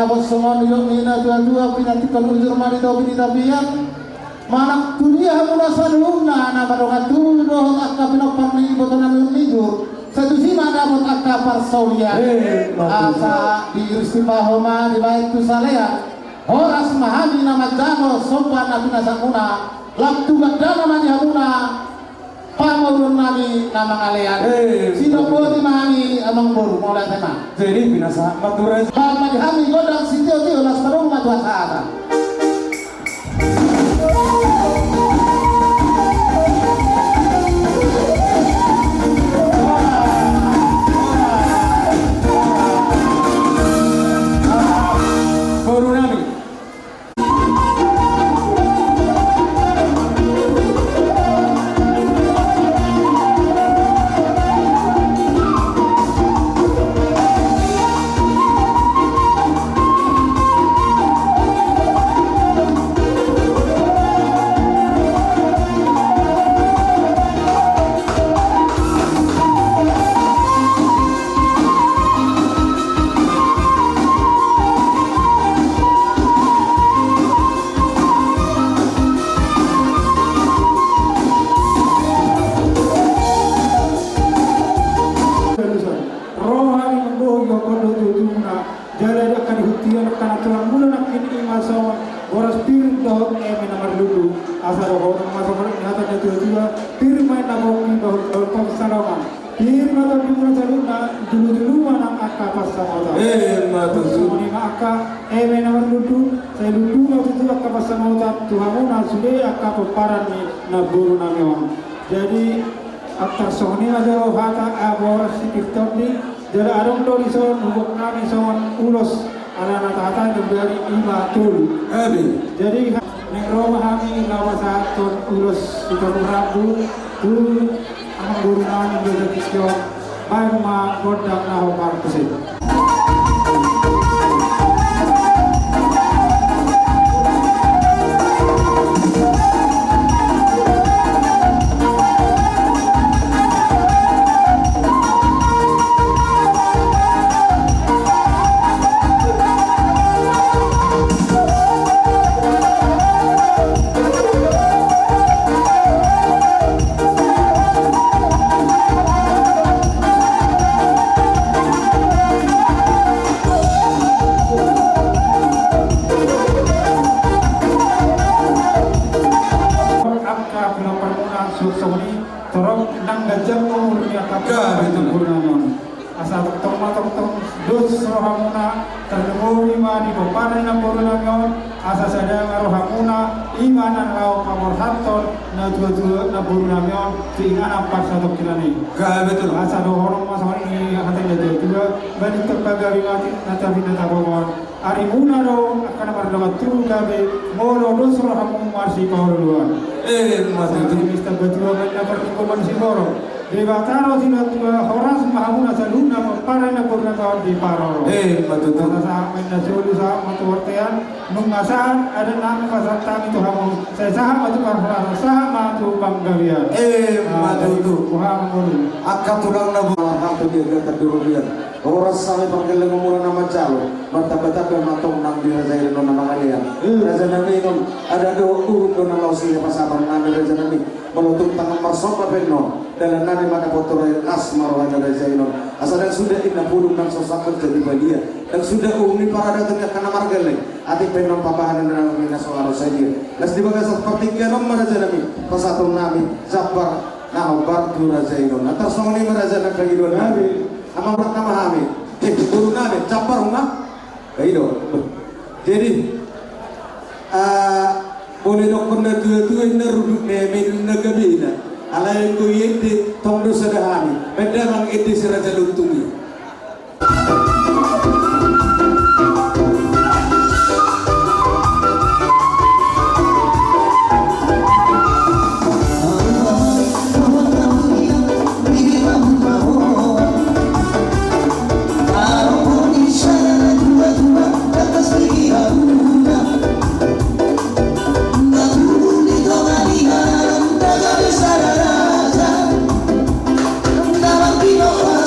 dapat semua yuk mina dua pinatikan ujur mari tau pinitapian manak kuliah mula saduna na barongan tudoh akka pinoparni botonan ujur satu sima dapat akka parsaulia asa di Istiqomah di bait tu salea horas mahami nama jano sopan na pinasakuna laktu bagdana mani hamuna pamurun nami nama ngalean sino poti mahami amang boru mulai tema Jadi binasa matura mani hami godang sitio tio las tarung matu asata boru nami. Rohani membohong kondo tutuna jadi akan dihutian karena tulang bulan akin imasawa boras piring dahon eme namar dulu asal orang masuk orang nyata nyata tua piring main naboki dahon pemsalaman piring atau piring saluna dulu mana akak pasang otak matu suni akak eme namar dulu saya dulu waktu itu akak pasang otak tuhamuna sudah akak peparan ni naburu namanya jadi akar soni aja rohata aboras sikirton di jadi arong do ison hubuk nami son ulos ala natata dari imatul jadi nek roh kami lawasa ton ulos itu rabu tu amang guru nami do kisyo bae ma godang na hopar kusit torong nang gajang umurnya kakak itu gunanon asal tong dos rohamuna terdemowi ma di peparan na gunanon asa sadang rohamuna imanan lau kamor haton na dua na gunanon tingana pas satu kilani betul asa do horong masuk ini hatan jadi dua balik terpagawi mati nata bina tabawon ari muna do akan berdapat tu gabe molo dos rohamun marsi pauluan masih Mister Betul na pertukuman si Boro. Di Bataro sila horas mahamuna sa luna para na purna taon di Paro. Matutunan sa amin na sulu sa matuwartean nung nasaan ada namin pasatang ito hamon sa isahan matukarhara sa matu panggawian. Matutu. Kuha mo Akka tulang na buwan dia gata durulian. Oras sampai panggilan umur nama calo. Martabat apa matong nang dirajain non nama kalian. Raja nami non ada dua urut non nama usia pasaban nami raja nami menutup tangan marsok apa non dalam nami mana kotor nas marwah raja non. Asal yang sudah inna pulung nang sosakan jadi badia. Dan sudah umi para datangnya karena margale. Ati penom papahan dan nami nasoaro saja. Las di bagas seperti kianom raja nami pasatong nami zabar. Nah, bartu raja non. Atas songni raja nak kehidupan nami. Amang berat nama kami, turun nabi, capar rumah, kaido. Jadi, boleh dok pernah tua neruduk nemin negabina, alai ku yente tongdo sedahami, bedang ente seraja luntungi.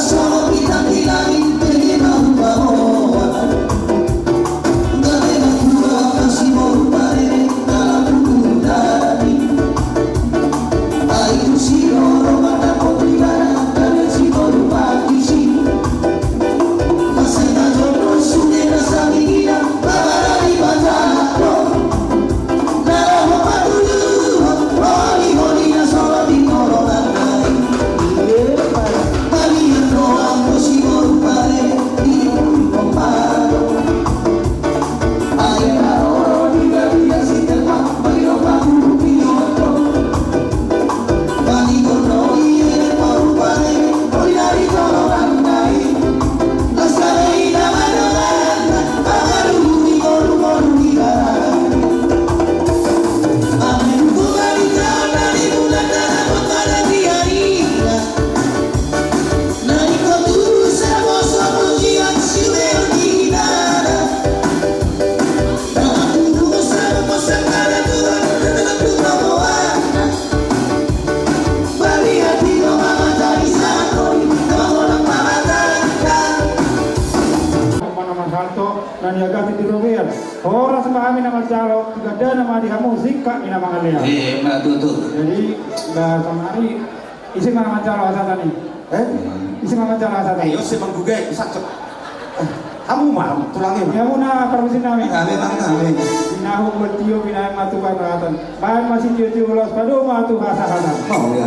Solo agati di rovian. Ora sama kami nama calo, gada nama di kamu zika ni nama kalian. Jadi nggak sama hari isi nama calo asal tadi. Isi nama calo asal tadi. Ayo si manggugai sakit. Kamu mah tulangnya. Ya muna permisi nami. Kami. Binahu bertio binahu matu kata. Bahan masih tio ulas padu matu kata. Oh ya.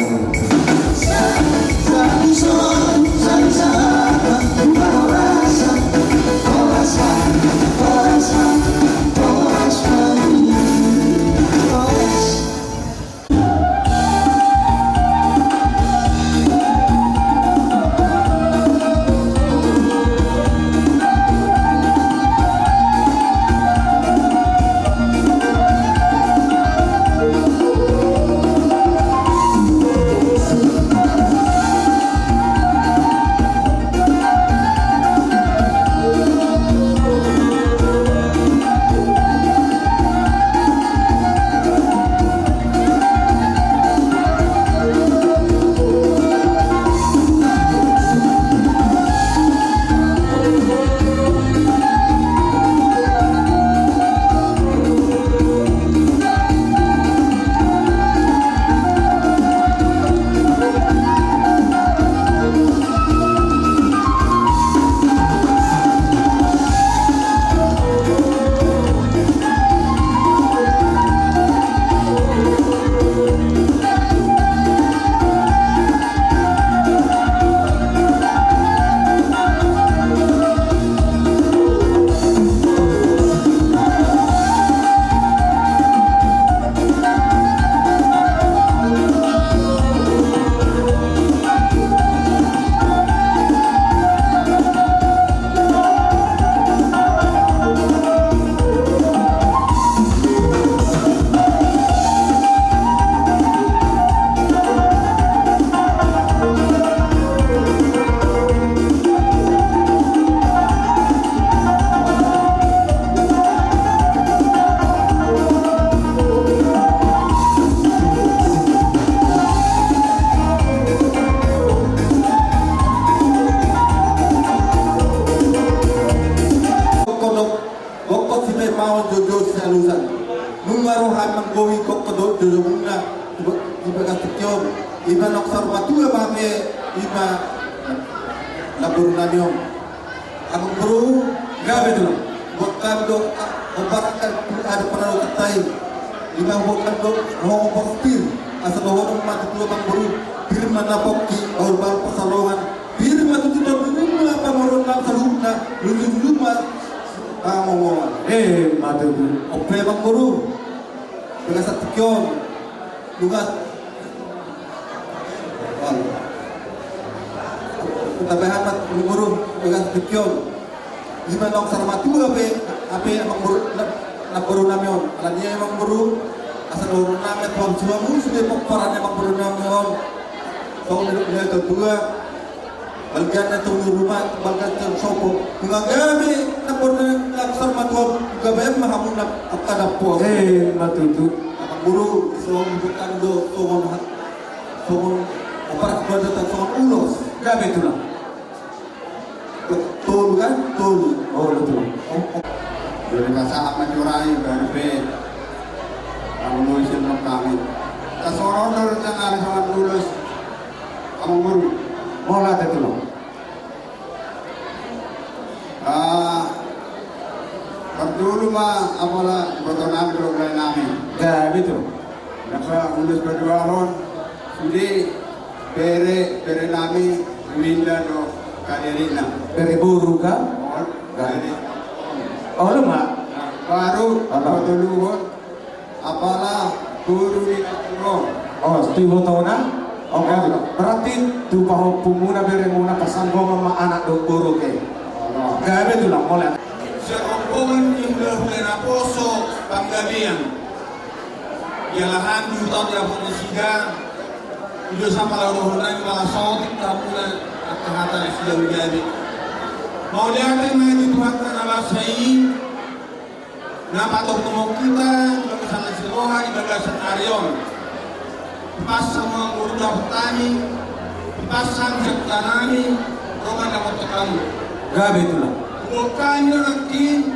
Gabe itulah. Bukan nanti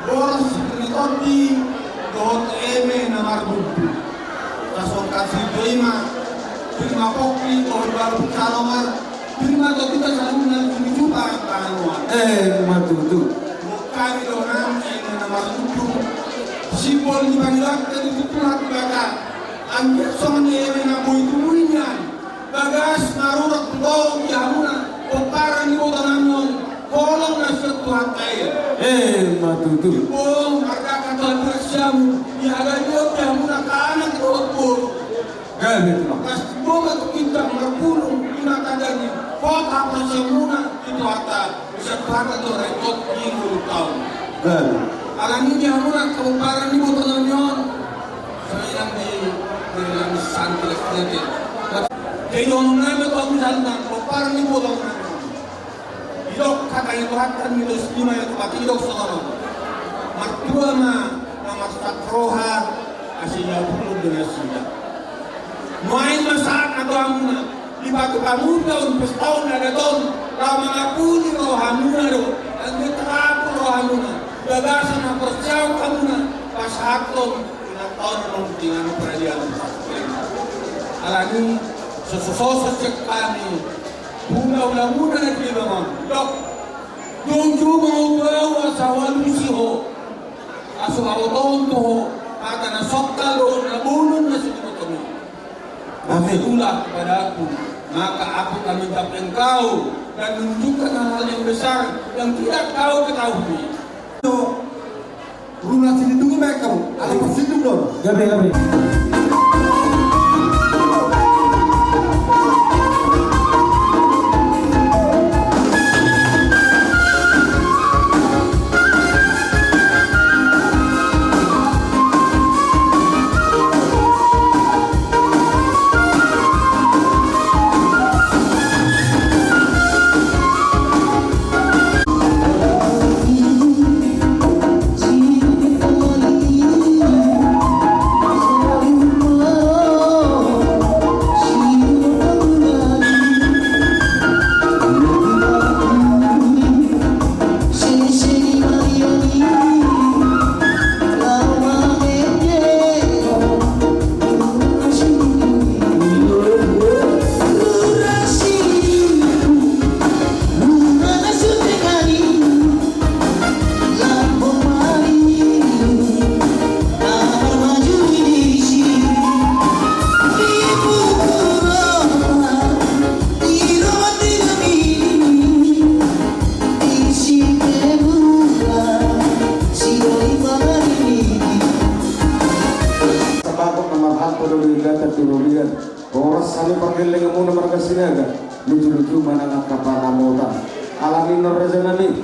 boros ritoti dot eme na marbubu kasong kasi doima firma kopi or baru calongan firma to kita salungan juta kanuan matutu kami donam eme na marbubu sipol di banyak tadi tutulat baga ambil songan eme na boy tumurinyan bagas narurak tolong dihamuna Pokara ni kota namun kolong nasihat Tuhan kaya. Matutu. Oh, marga kata bersiamu. Iaga dia dihamuna ke anak rohur. Gitu. Kas boga tu kita merpulung ina kadani. Kota persemuna itu harta. Bisa harta tu rekod minggu tahun. Gitu. Alami dihamuna ke pokara ni kota namun. Saya yang di santai saja. Jadi orang nama tu aku jangan pokara ni kota namun. Idok kata itu hatan minus 5 ya tempat idok seorang mertua na masak roha aslinya belum dengan sida main masak atau amuna di batu kamu tahun pestahun ada tahun lama ngapuni roha muna do dan dia terapu roha muna bagasan na persiaw kamuna pas hatom tahun mempunyai peradilan alani sesuatu cek kami Mula na di bawah. Dok, tunggu mau bawa sawan musiho. Aso awon to, kata na sokalo na bulun na sinutong. Itulah kepada aku, maka aku akan minta engkau dan menunjukkan hal yang besar yang tidak kau ketahui. Rumah sini tunggu mereka, ada persidu dong. Gabe. Lucu-lucu mana kapana mota alami norrezenani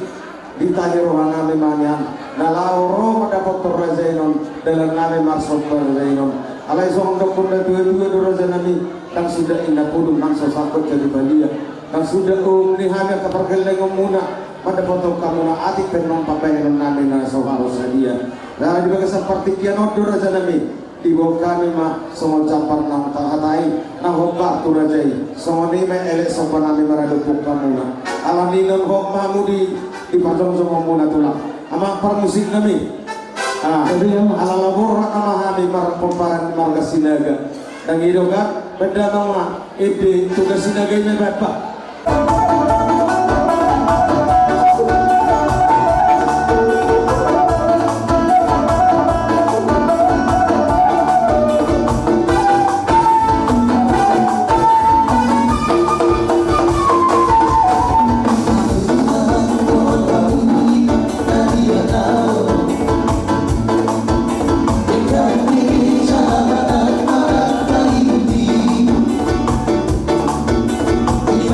ditahiro hanami manyan nalauro madapat torrezenon dalam nami marsot torrezenon alai sondok kunda dua-dua dorrezenani dan sudah indah pudung nang sosakot jadi balia dan sudah nihana kapargeleng muna madapat kamuna atik penom papayan nami na soharo sadia dan juga seperti kianot dorrezenani ibu kami mah semua campur nang tahatai nang hokka turajai semua ni me elek sopan nami meradupuk kamu na alami non hokma mudi di pajong semua muna tulang ama permusik nami ala labur rakama hami mar pemparan marga sinaga dan idoga beda nama ide tugas sinaga ini bapak. Di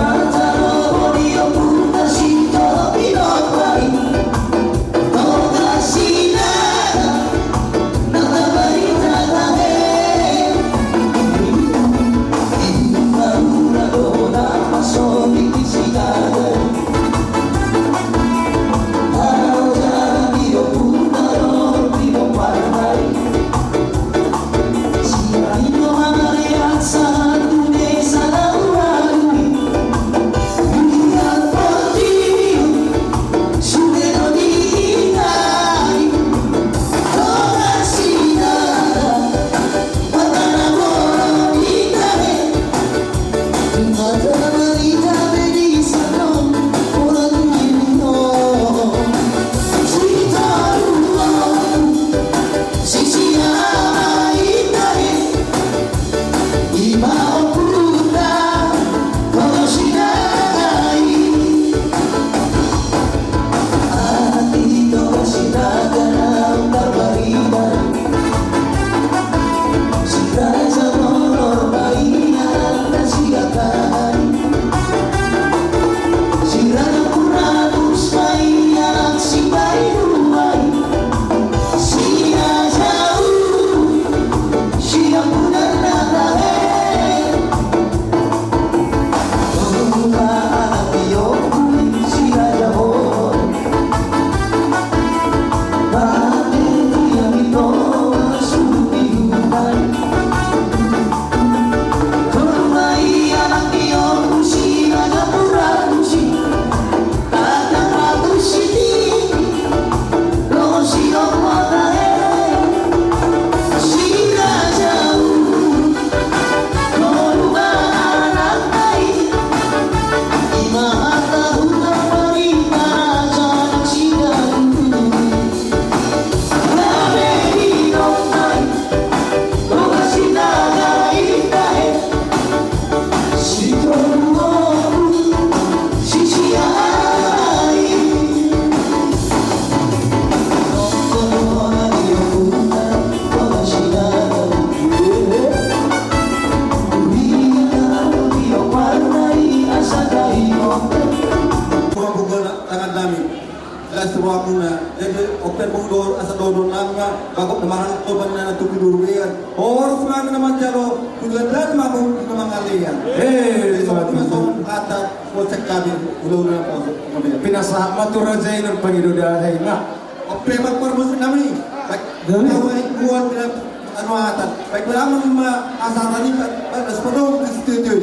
Pinasama tu raja yang pangidoda hai na. Oke, mak permusik nami. Baik, kawai kuat dengan anu atan. Baik, lama ma asaran ini ada sepuluh di studio.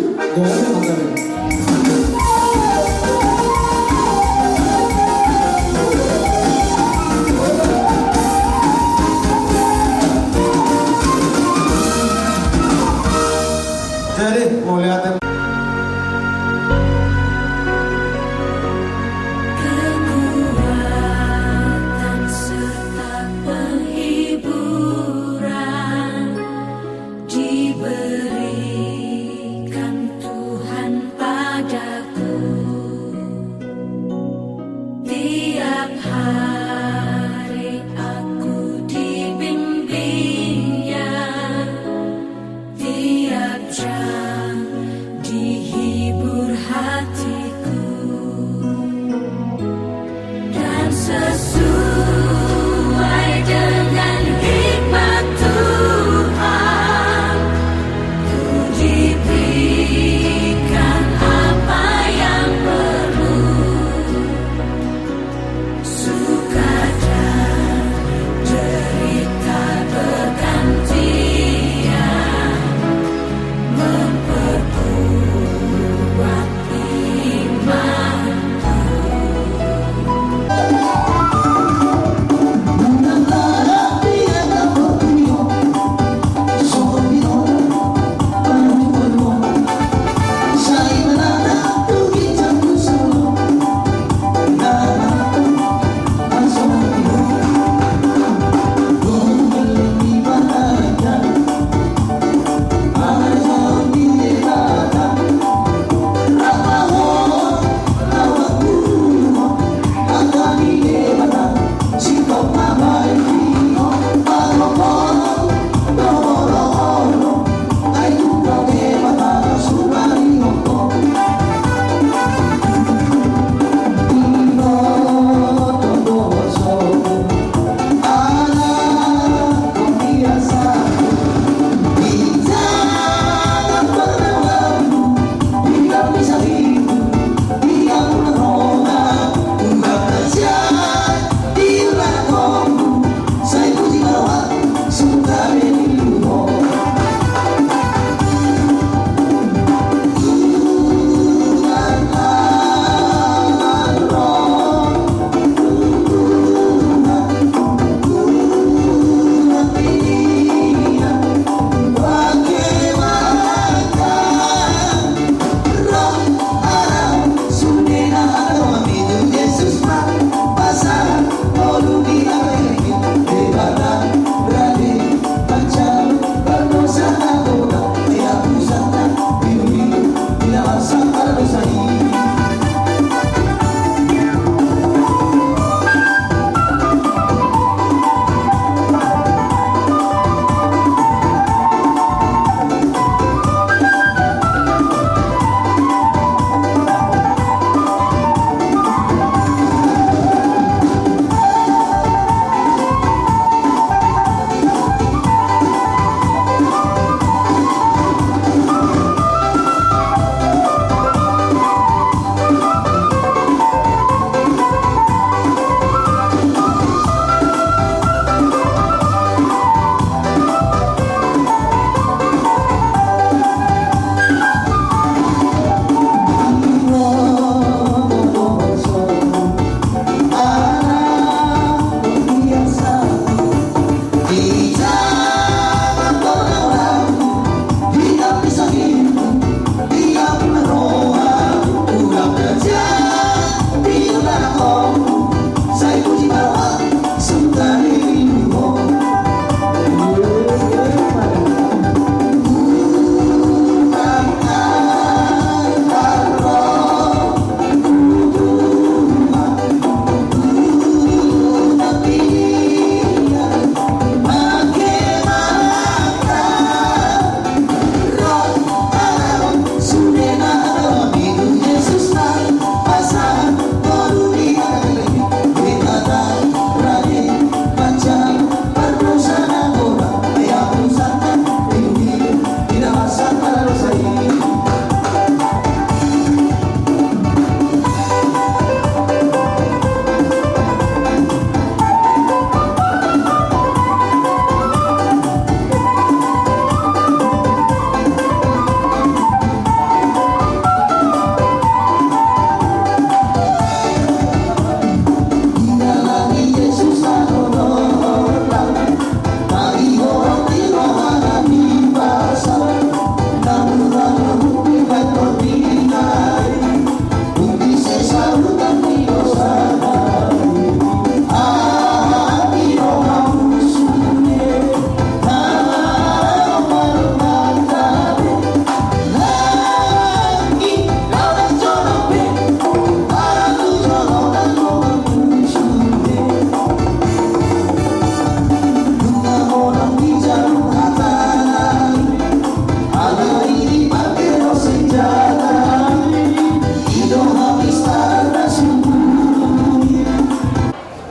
Jadi mau lihat Diberikan apa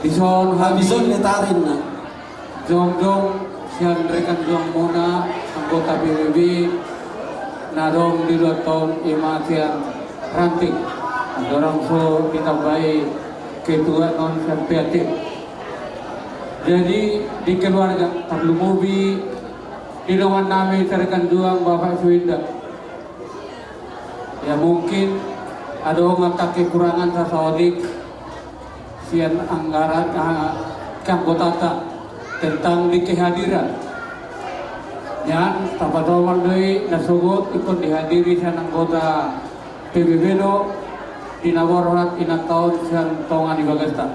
Ison habison letarin na. Jong sian rekan jong mona anggota PBB nadong di 2 tahun imatian ranting. Dorang so ditambahi ketua non sian PAT. Jadi di keluarga Tarlumubi di ruangan nami rekan juang Bapak Suinda. Ya mungkin ada orang kekurangan sasaodik sian anggaran kanggotata tentang di kehadiran yang tapadoman deui nasugut ikut dihadiri sian anggota PBB do dinawarohat ina tahun sian tongan di Bagasta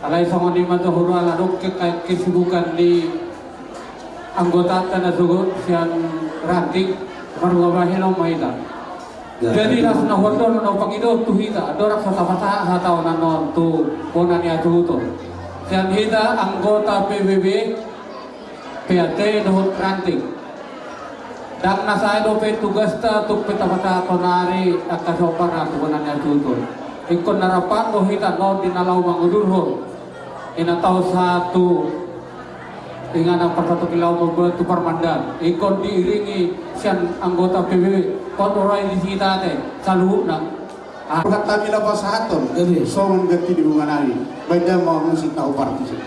alai songon di mata huru ala dok kesibukan di anggota nasugut sian ranting marwabahin maida. Jadi rasna hodo no pangido tu hita dorak sa tapata hataw nanon tu ponan ya tuto. Sian hita anggota PBB PAT no ranting. Dan nasa do pe tugas ta tu petapata konari akasopan aku ponan ya tuto. Ikon narapan do hita no dinalaw mangudurho. Ina taw satu dengan apa 1 kilau membantu permandan ikon diiringi sian anggota PBB kotorai di kita teh saluhna kata mila pasahaton songon gati di bunganari baca mau musik tahu partisi.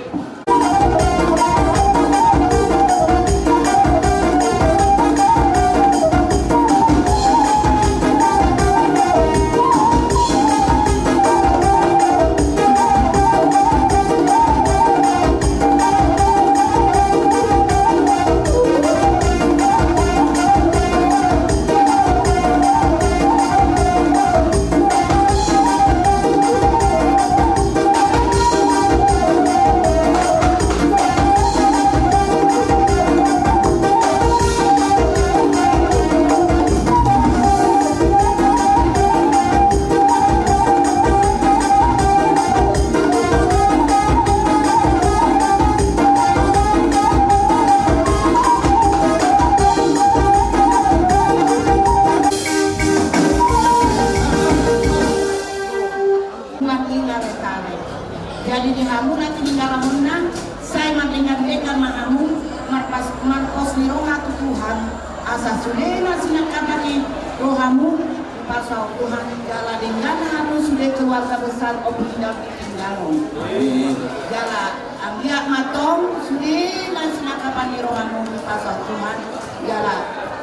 jadi di hamu nanti tinggalamuna saya mendengar mahamu marpos ni roha tu Tuhan asa sudena sinakabani rohamu pasal Tuhan jala dengan hamu sudah keluarga besar obinda tinggalon jala ambiak matong sudena sinakabani rohamu pasal Tuhan jala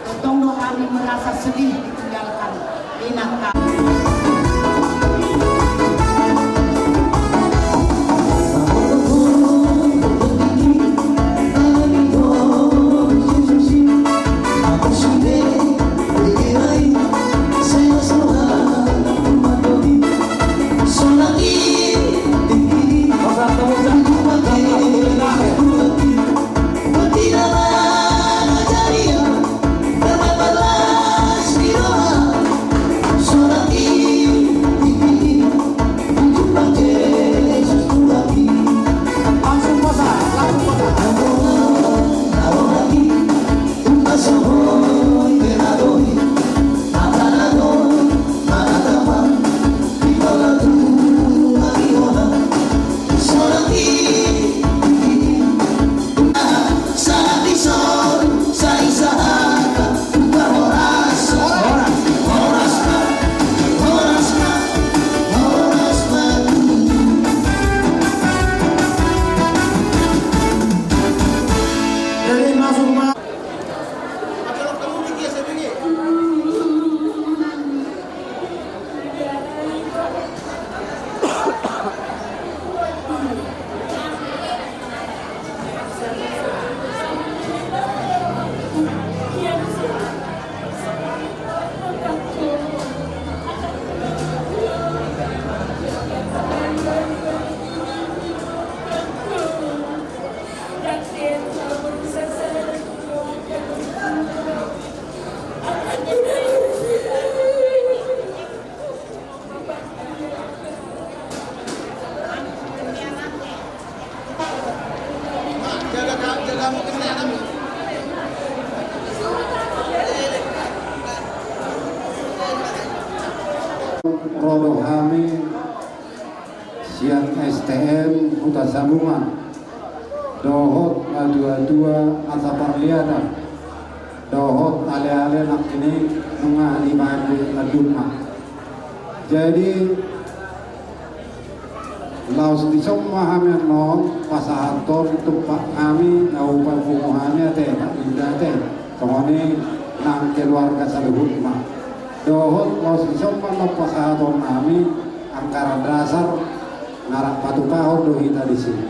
totong rohani merasa sedih ditinggalkan inakah Rodo kami siang STM Huta Sambungan dohot dua-dua asa parliana dohot ale-ale nak ini mengali mandi laduma jadi laus di semua kami non pasahaton tupak kami naupan pumuhannya teh indah teh kemana nang keluarga saluhut mah dohot laus di semua non pasahaton kami angkara dasar ngarak patu pahon do kita di sini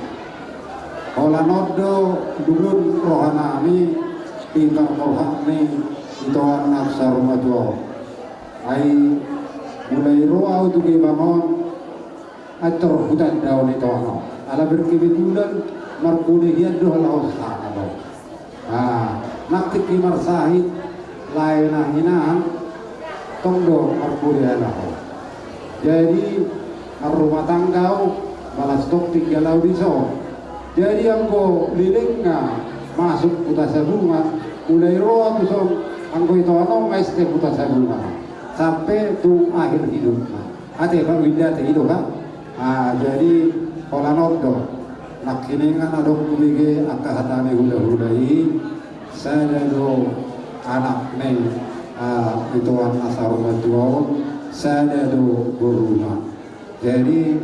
olah nodo dulun rohanami pintar rohani itoan nafsa rumah tua ai mulai roa untuk bangun atur hutan daun itu ala berkebetulan markuni hian doh laos sana naktik kimar sahid lain hinaan tongdo markuni anak jadi rumah tangga balas stok 3 lau diso jadi anggo lilingnya masuk Huta Sambungan mulai roa tu so anggo itu ano maiste Huta Sambungan sampai tu akhir hidupnya ate Pak Winda te hidup kan jadi pola nodo nak kini kan ada kulige akahatane hula-hulai saya do anak neng itu asal rumah tua saya do berumah jadi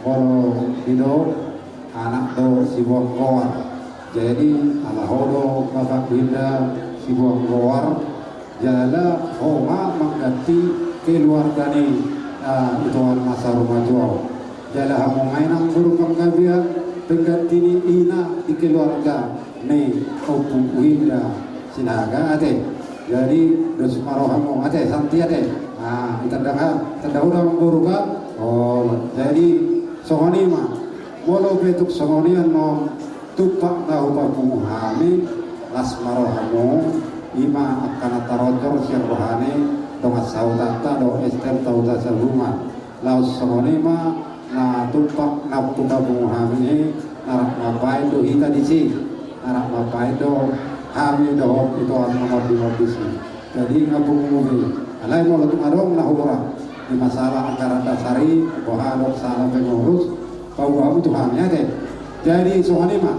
kalau hidup anak do si buang keluar jadi ala hodo bapak Winda si buang keluar jala homa mengganti keluarga ni itu masa rumah tua jala hamongai nang guru penggabian pengganti ni ina di keluarga ni opung Winda sinaga ate jadi dos marohamo ate santi ate kita dahulu guru kan jadi sohoni mah walau betuk sohonian no tupak tahu baku hami las marohamo ima akan tarotor siang rohani dongat saudata do estem tauta Sambungan laus sohoni mah na tupak na baku hami narak mapai do hita disi narak mapai do hami do itu nomor 15 jadi ngabung mobil alai mau letuk adong lah orang di masalah anggaran dasari bahwa salah pengurus kamu Tuhan ya teh. Jadi soalnya mah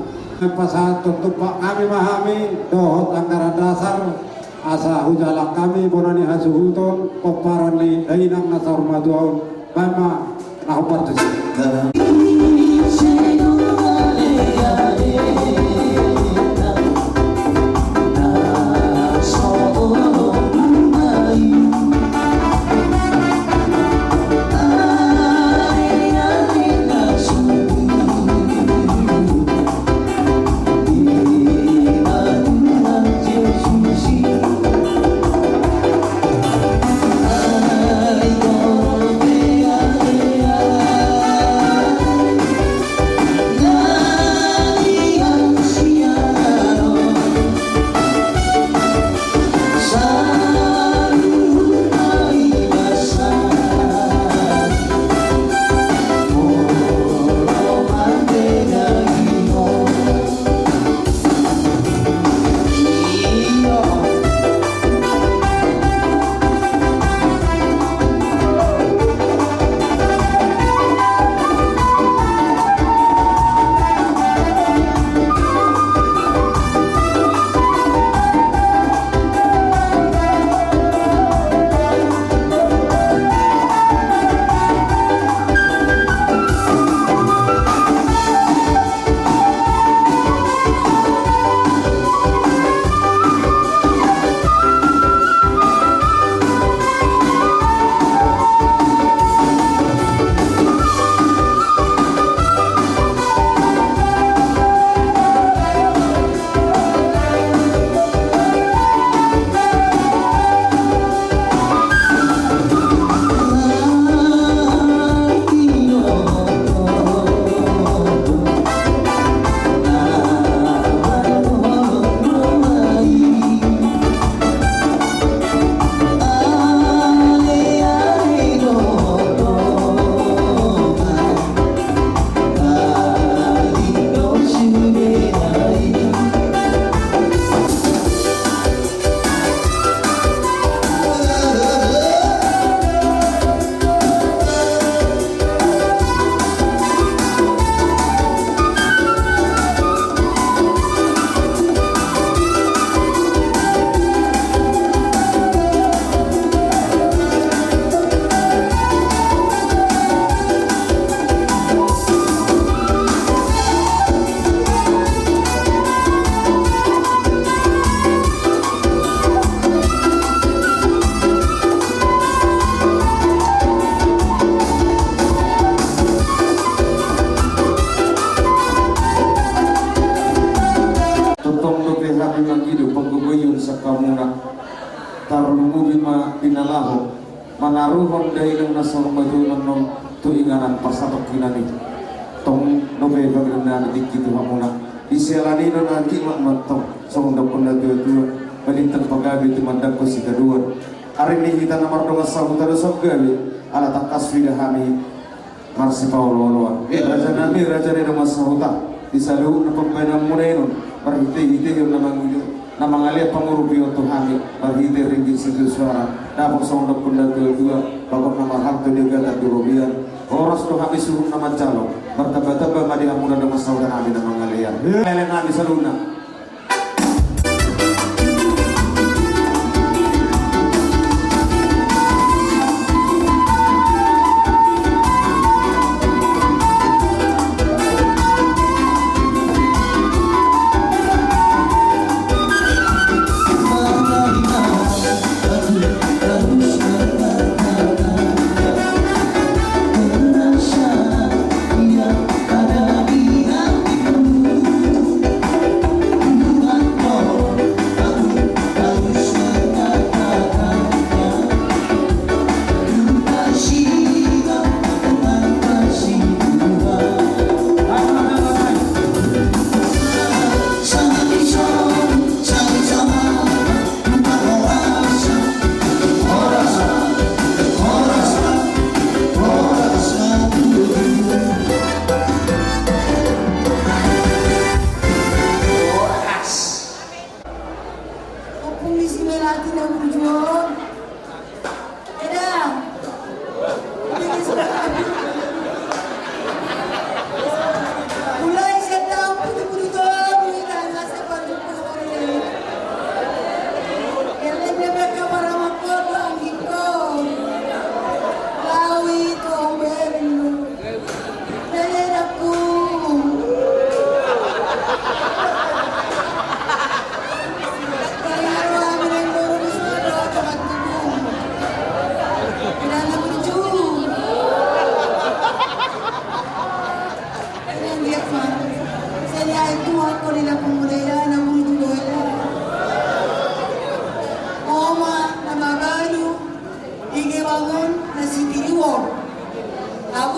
pasal tutup kami mahami dohot anggaran dasar asa hujalak kami bonani hasuhuton koparani dainang nasar maduaun mama nahubar tuh. Pinalaho manaruhon dahilang nasa majunan nung tuinganan pasatok kinani tong nobe bagana dikitu hamuna diselani non anti mantong song dapun na tuwa balintang pagabi tumandag ko si kaduan hari ini kita nomor dua sahutar sabgawi ala takaswida hami marsi paulo loa raja nami raja ni nomor sahutar disalu na pagbayang munenon parhite-hite yung namangalia pangurupi untuk hami barhite ringgit situ suara dapat sondok pun dan kedua bakal nama harta juga dan durobian oras tu kami suruh nama calo bertambah-tambah madi hamuna nama saudara kami namangalia lele nabi saluna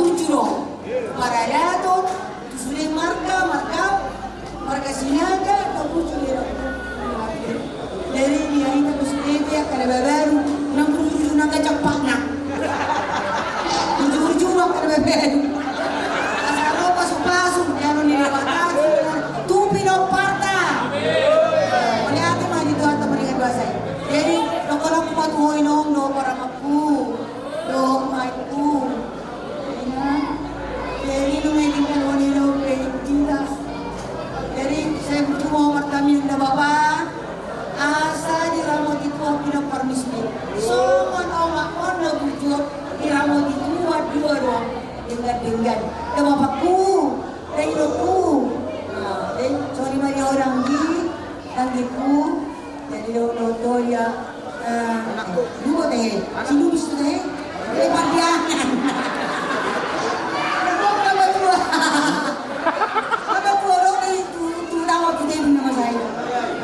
burjuro. Para dato, sudah marka sinaga, atau burjuro. Dari dia itu sudah kada baru, nang burjuro nang kacapak nak. Burjuro kada baru. Asal pasuk jangan dilewatkan. Tupi no parta. Oleh apa mah itu atau berikan bahasa. Jadi kalau aku matuhoy nong do para maku, do maiku. Jadi numaikan wanita cinta. Jadi saya bertemu kami yang dah bapak. Asa di ramot itu aku dah permismi. Soman omak on dah bujur di ramot itu dua dong. Dengan dah bapakku, dah ibuku. Dan sorry mari orang di tanggiku. Jadi do ya dua deh. Sini bisa deh. Lepas dia. Ada korong itu tahu kita ini nama saya.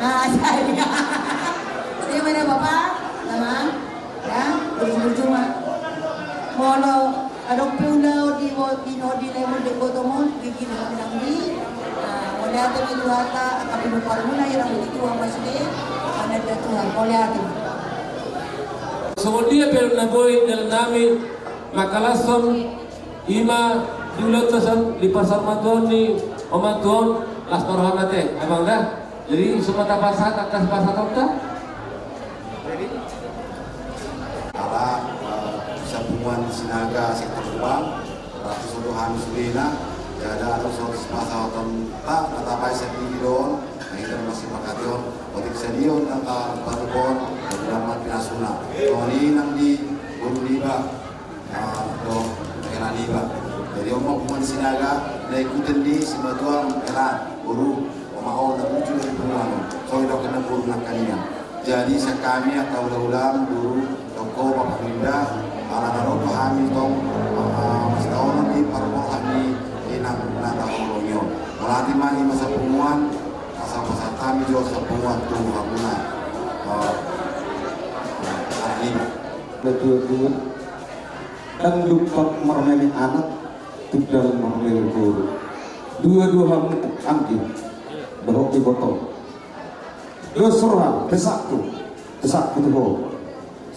Nah saya. Dari mana bapak? Nama? Ya, berjumpa. Kalau ada pulau di level di Kotomon, bikin orang di. Oleh hati itu harta akan dibuparmuna yang itu masih mana dia Tuhan. Oleh hati. Semudia pero naboy del nami makalasom ima dulu tesan di pasar Matuan ni Omatuan las Marhanate emang dah. Jadi semua pasar atas pasar dah. Ala sabungan sinaga sektor Subang ratus suluhan sulina jada atau sotis pasal tak natapai sepi don nah itu masih makation otik sedion nata patupon dalam pinasuna toni nang di guru liba do era liba jadi omong pun sinaga na ikutin di si Matuan era guru omao na tujuh dari penguang so itu kena guru nak kalian jadi sekami atau ulang guru toko Bapak Winda ala naro pahami tong mas tahun di parpohan di inang nata kolonyo melati mani masa penguan masa kami juga sepenguan tuh hakuna ini Betul-betul dan lupa meremeh anak tidak meremeh guru dua-dua angki berok di botol dua surah besakku tuh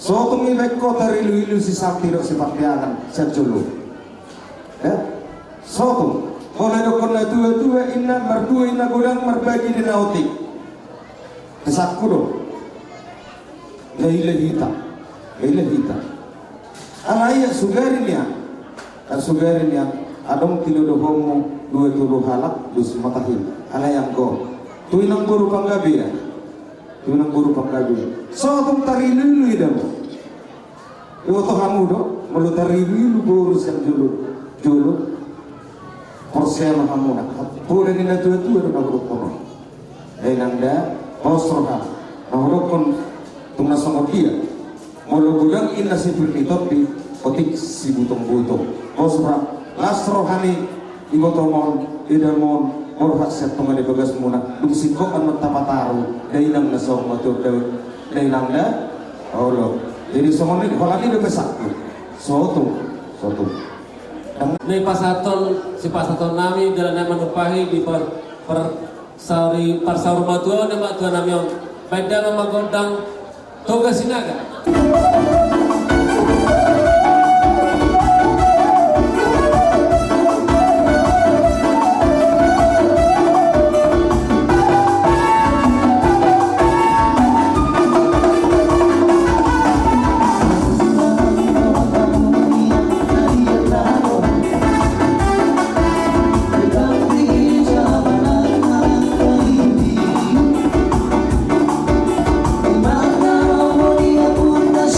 so tumi beko dari lu si sakti do si paktiangan serjulu ya so tum mulai dokon na dua inna berdua inna gudang berbagi di nautik besakku do Leila hita alaya sugarinnya adong tilo do homo dua tulu halak dus matahin alayang go tuinang guru panggabi ya so tum tari lulu idam iwoto hamudo mulu tari lulu guru sen julu porsema hamuna pura nina tua do naguru kono nanda posroha naguru kon tungna songodia mulu gulang inna sipir itopi otik si butong posroha lasrohani iwoto mon idamon orhat setong ada bagas muna dum sikok an matapataru dainang na song matur dainang na Allah jadi somon ni holani do besak soto Ni pasaton si pasaton nami dalam nama nupahi di parsari Matuan dan Matuan namion beda nama godang toga sinaga. Mata dia pun tak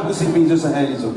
musim hijau saya hijau.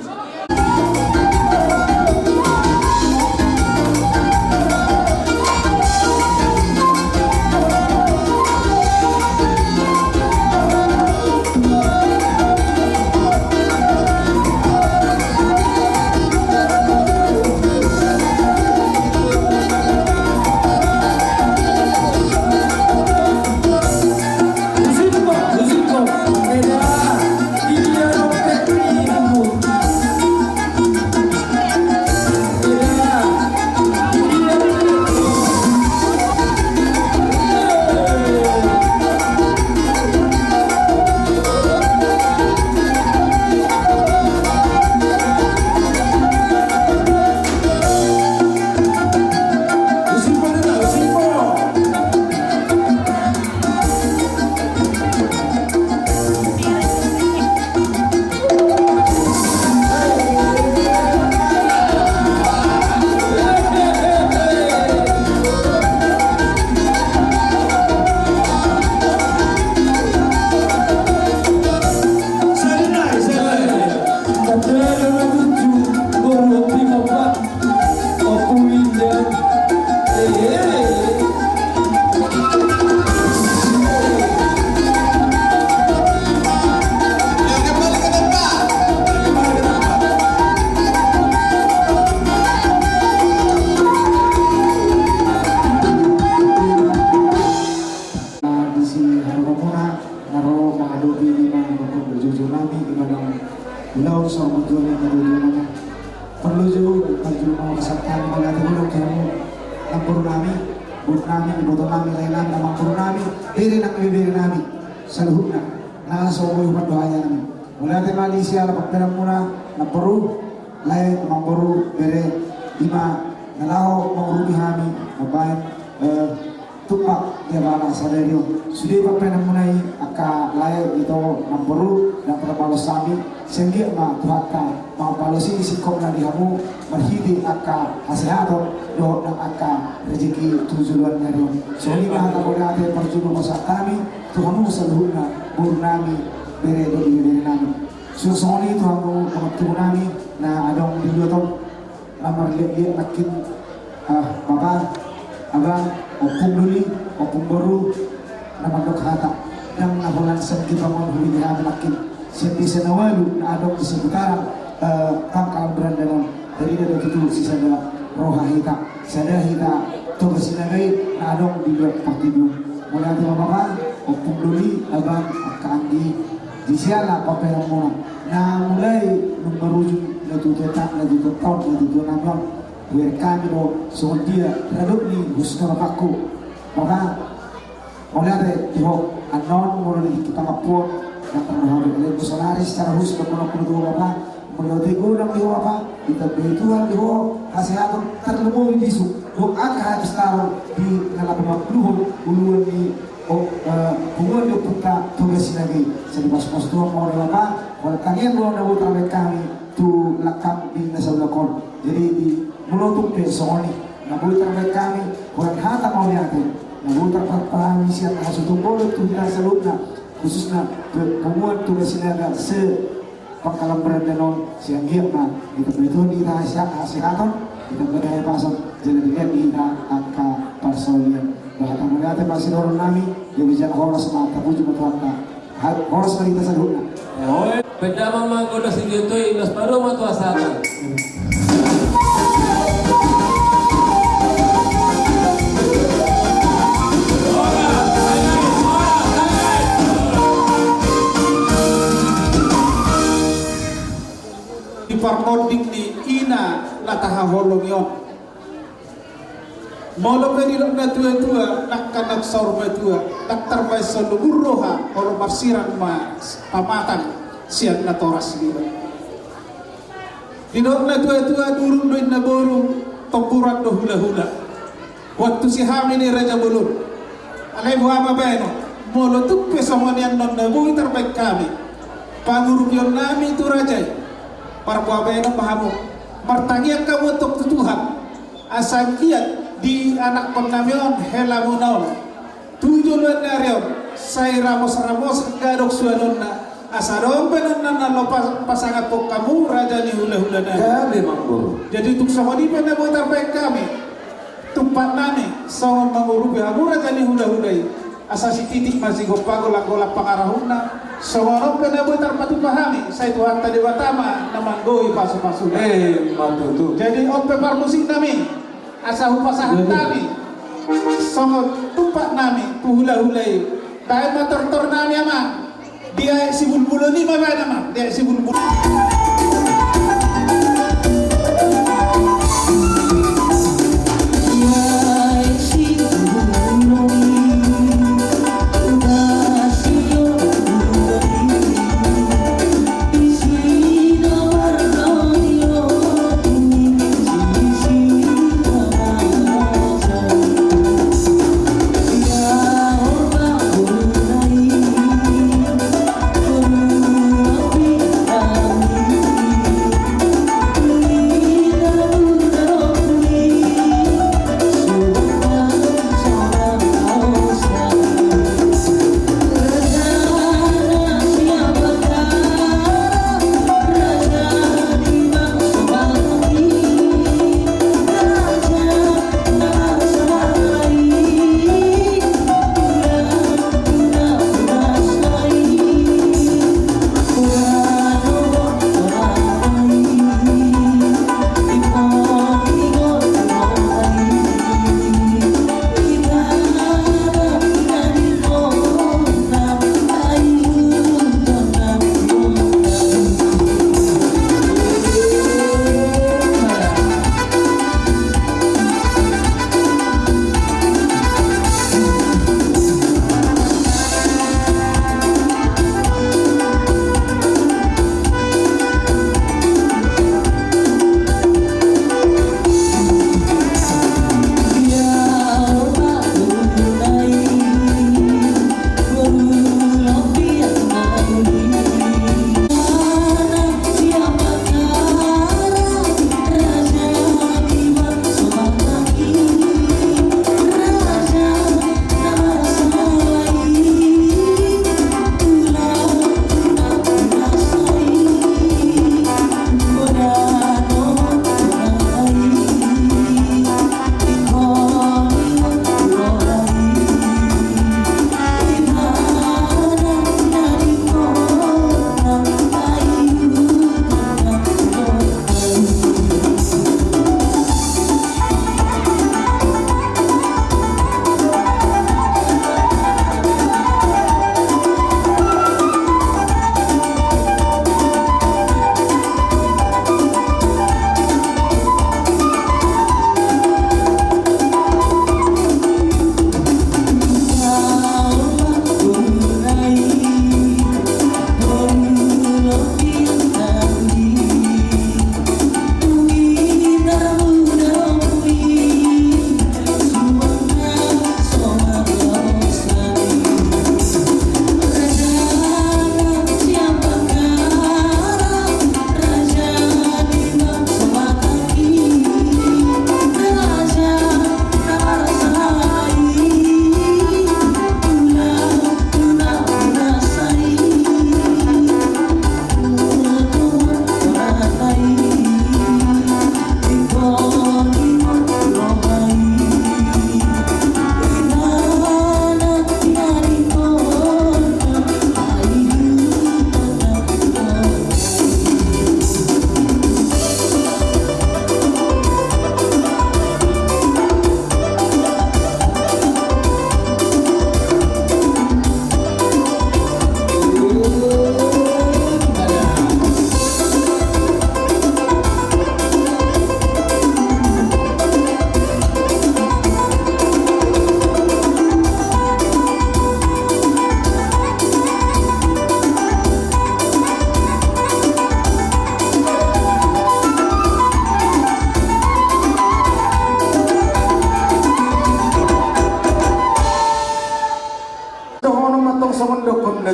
Malaysia la pagperang muna na Peru lain mangboru bere lima nalaho mangurubi hami mabayan tupak dia bala saderio sudah pagperang muna aka lain ito ng Peru na pagpalos sami senggi ma tuhaka mapalosi sikop na dihamu marhidi aka hasehato do ng aka rezeki tujuluan na rin so lima hata muna ate parjuno mo sa kami tuhamu sa luhut na burnami bere do bere nami susoni itu aku pengertian kami na adong di YouTube nomor lihat makin bapa abang opung duli opung baru nama dok hata yang nabulan segi bangun huli dia makin sepi senawalu na adong di seputaran pangkal berandalan dari ada itu sisa ada roha hita sada hita to kesinagai na adong di luar partidu mulai tu bapa opung duli abang akandi di siala paperang muna na mulai merujuk natututak natutunan kami do so dia radok ni husna paku maka mulai ada iho anon mulai kita ngapot yang pernah ada busonari secara khusus berkono kudu apa mulai tigo nang iho apa kita betuan iho hasil terlebih bisu do aka habis taruh di dalam luhur uluan di bunga do puta tugas lagi sebab pos tuang mau apa kalau kalian belum dapat terbaik kami tu lakam di nasalakon jadi di menutup besoni nabu terbaik kami bukan hata mau lihatin nabu terpahami siap masuk tumpul tu tidak selutna khususnya bunga tugas lagi se pangkalan berandanon siang giapna itu betul di rahasia kesehatan kita berdaya pasang jadi dengan kita angka persolian bahkan melihatnya masih orang nami dia bicara horos mata puji betuanna horos kita selutna beda mama goda segitu ilas baru matu asana di parkoding ni ina lataha holong yon molo pedilok na tua nak saur tua nak terbaik seluruh roha holo marsiran ma pamatan siang na toras liba dinok na tua durung doin na boru tempuran do hula waktu si hami ni raja bulun alay buhama beno molo tuppe samanian non na bui terbaik kami panguruk yon nami tu rajai para buah beno pahamu martangian kamu untuk Tuhan asal kiat di anak pernamion helamunaon tujuan narion saya ramos gadok suanonna Asaron penan lo pasangan pok kamu raja ni hula-hula na. Jadi mangguru. Jadi tuk sama di pena buat terbaik kami. Tumpat nami sama manguru hamu raja ni hula-hula. Asasi titik masih golak pangarahuna. Sama pena buat terpatu pahami. Saya Tuhan tadi watama namanggoi pasu-pasu. Matutu. Jadi ope par musik nami. Asahu pasangan nami. Sama tumpat nami hula-hula. Dahil mator-tor nami ama. Dia si bulbul ni mana nama? Dia si bulbul.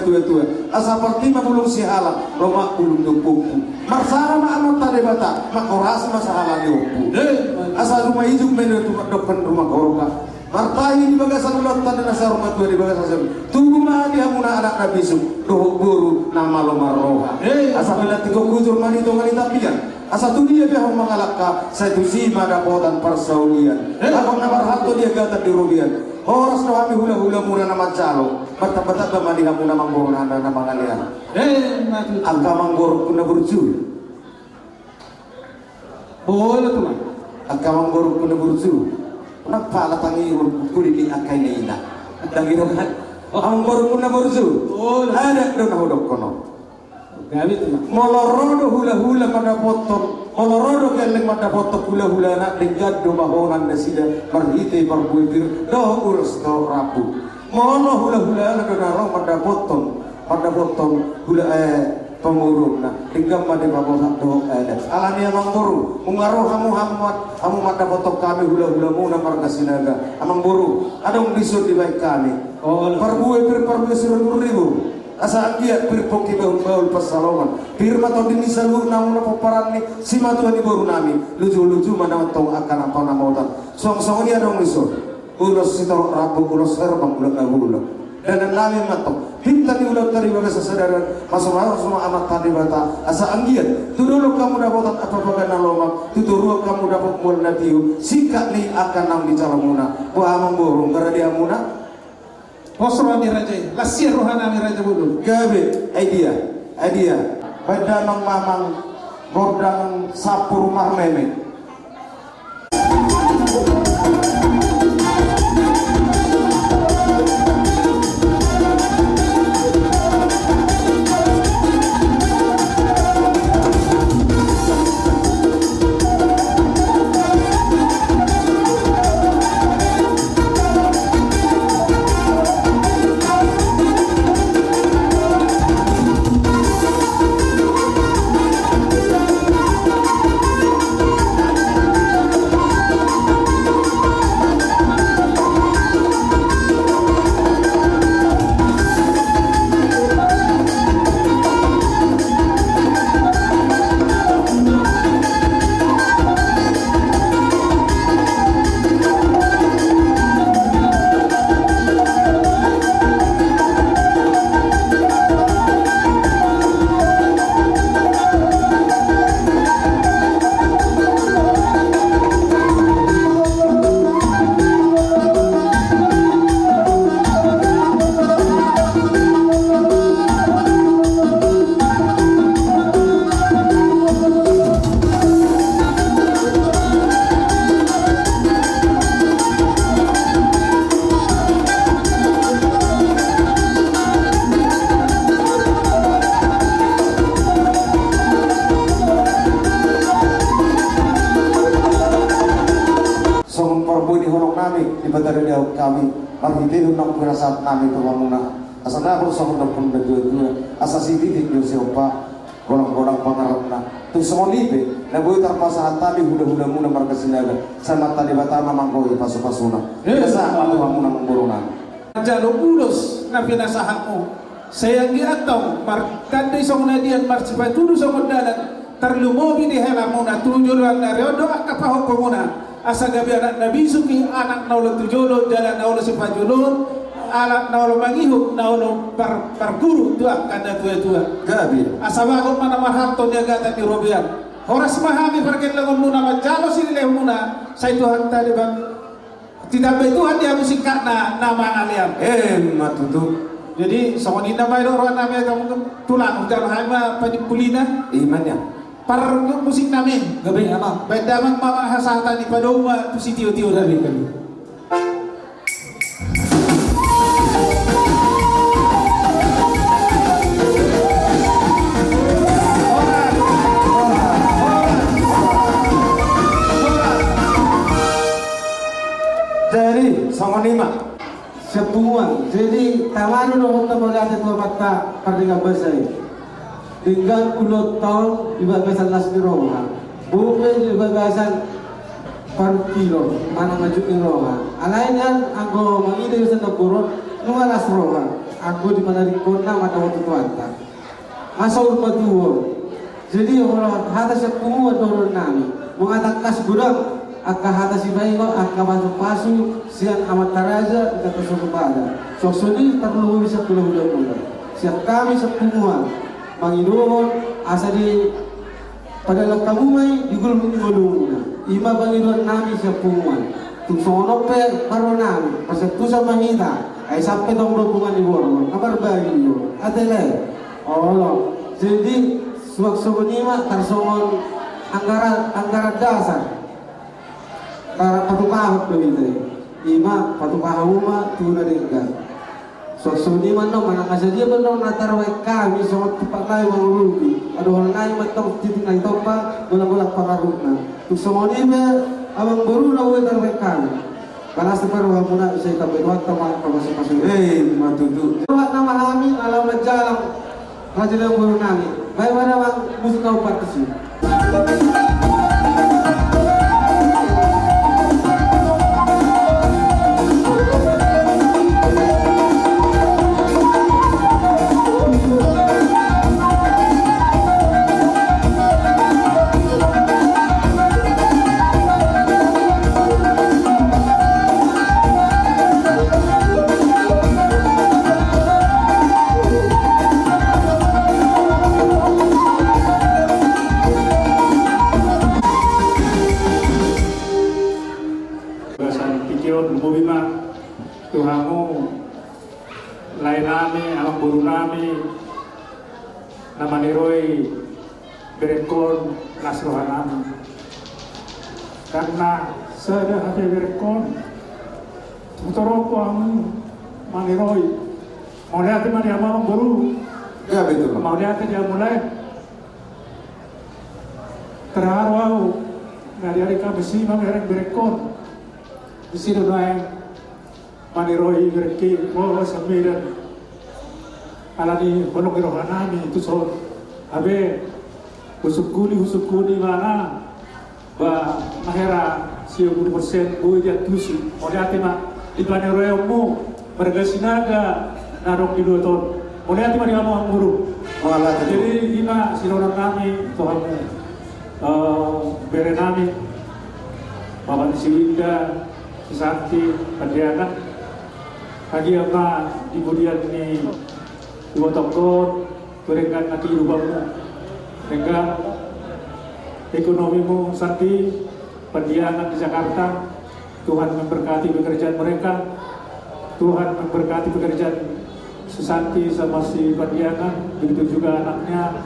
tua-tua asa pertima bulung si hala roma bulung dupupu marsara ma amat tade bata makoras masahala di upu asa rumah hijau menu tu depan rumah goroka martahi di bagasan ulat tanda nasa rumah tua di bagasan sabi tunggu mah dia muna anak nabi su doh guru nama lo maroha asa bela tigo kujur mani to mani tapian asa tu dia behong mangalaka saya tu si madapotan persaudian abang nabar harto dia gata di rubian horas no kami hula-hula muna nama calo bata-bata ba mani hamuna manggoro nanda na mangalian angka manggoro kuna burju boleh tuh mah angka manggoro kuna burju nak pala tangi kulili akai neina dagi kan ang manggoro kuna burju ada do na hodok kono gawe tuh mah molorodo hula-hula pada potong molorodo keleng pada potong hula-hula nak dengad do mahonan nasida marhite parbuipir do urus do rapu mono hula-hula na do narong pada potong hula pengurung na tinggal made babosak do alani amang boru mungaro hamu mata potong kami hula-hula muna marga sinaga amang boru adong disud di baik kami parbuipir ribu asa agiat pirpoki baul pasalongan pirma to dini salu nauna paparan ni sima Tuhan ibu nami lucu-lucu mana tong akan apa namautan song-song ni adong lisod ulos sito rabu ulos herbang ulos nabulo dan nami matong hinta ni ulos dari baga sasadaran masuk semua amat tadi bata asa agiat tuduluk kamu dapat apa bagana lomak tuduruk kamu dapat mul natiu sikat ni akan nang dicalamuna wa amang gara dia muna Posro ni raja, lasir rohana ni raja bulu. Gabe, idea. Pada nang mamang bordang sapur rumah meme. Kami marhite unang pirasat nami to mamuna asa na ko sa unang punda dua asa sidik yo siopa golong-golong pangarapna tu semonibe na boy tarpasahan tabi hula-hula muna marga sinaga sama tadi batama mangko pasu-pasuna sa atu mamuna mangborongan jalo ulos na pinasahan mo sayang giataw markande sa unadian marsipa tudo sa mundalan terlumobi di helamuna tujuan na reodo akapaho pemuna asa gabi anak nabi suki anak naulo tujolo jalan naulo sipajulun anak naulo mangihuk naulo parguru tua kanda tua gabi asa bagot mana marhanto dia gata di robian horas mahami pergi lagun muna majalo sini leh muna saya Tuhan tadi bang tidak baik Tuhan dia musik karena nama kalian matutu jadi sama ni nama itu orang nama kamu tulang ujar hama panipulina imannya par musik namin gabi ama beda mang mama hasata ni padoma tu si tio dari kami jadi songonima sepuan jadi taman no untuk melihat tua mata perdikan besar tinggal 10 tahun ibabasan las di Roma bukan ibabasan per kilo mana maju di Roma alainnya aku mengide bisa tempurun nualas Roma aku di mana di kota mata waktu tuanta masa urma tuh jadi orang hatas semua turun nami mengatakan kas gudang aka hata si bayi ko aka masuk pasu sian amat taraja kata suku pada soksoni terlalu bisa pulau siap kami sepuluhan mangidoon asa di padahal kamu mai digul mengulungna ima bangidoon nami sepuluhan tung sono pe karo nami pasal tu sama kita ay sampai dong hubungan di bawah kabar bayi yo atele oh jadi suak-suak mah tersongon anggaran dasar patukahut begitu ima patukahut mah tuna dengan suak-suak mah no mana kasih dia benar natar kami sangat tepat lain menguruti ada orang lain matang titik lain topa bola-bola pararutna tu semua ini abang baru lawan terbaik kami balas separuh muna bisa kita berwaktu masing-masing matutu buat nama kami alam jalan raja yang baru nami baik mana bang musik kau partisi Tuhanmu lain nami alam buru nami nama niroi berekon nasrohan nami karena sada hati berekon utoropo amu maniroi mau lihat di mana alam buru ya betul mau lihat dia mulai terharu dari hari kabesi mengerek berekon di sini doang maniroi berki mau samiran alani honok rohanami itu so abe husukuni mana ba mahera 50% bui dia tusi oleh hati mah di maniroi mu bergasinaga narok di 2 tahun oleh hati mah dia mau guru jadi lima siroran kami Tuhanmu berenami Bapak Siwinda Sakti Padiana Hagi apa di kemudian ini dua tokon berikan nanti rubahmu sehingga ekonomimu sakti pendianan di Jakarta Tuhan memberkati pekerjaan mereka Tuhan memberkati pekerjaan Susanti sama si pendianan begitu juga anaknya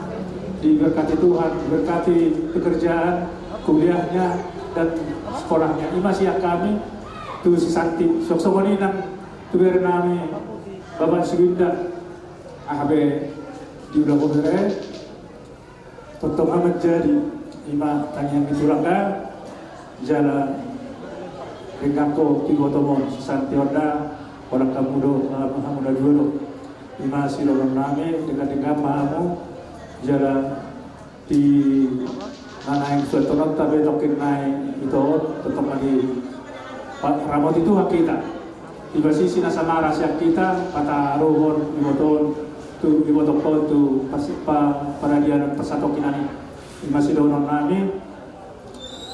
diberkati Tuhan berkati pekerjaan kuliahnya dan sekolahnya imasiak kami tu Susanti sok-sokoni nang tuber nami Bapak Siwinda ahabe diudah bobere totong amat jadi ima tanyang itulangga jala ringkangko tigotomon Susanti Honda orang kamudo mahamuda dulo ima silolong nami dengan mahamu jala di mana yang suatonon tabe tokin nai itu tetap lagi ramot itu hak kita di sisi nasamara siap kita kata rohon di botol tu pada dia dan persatokinani masih donon nami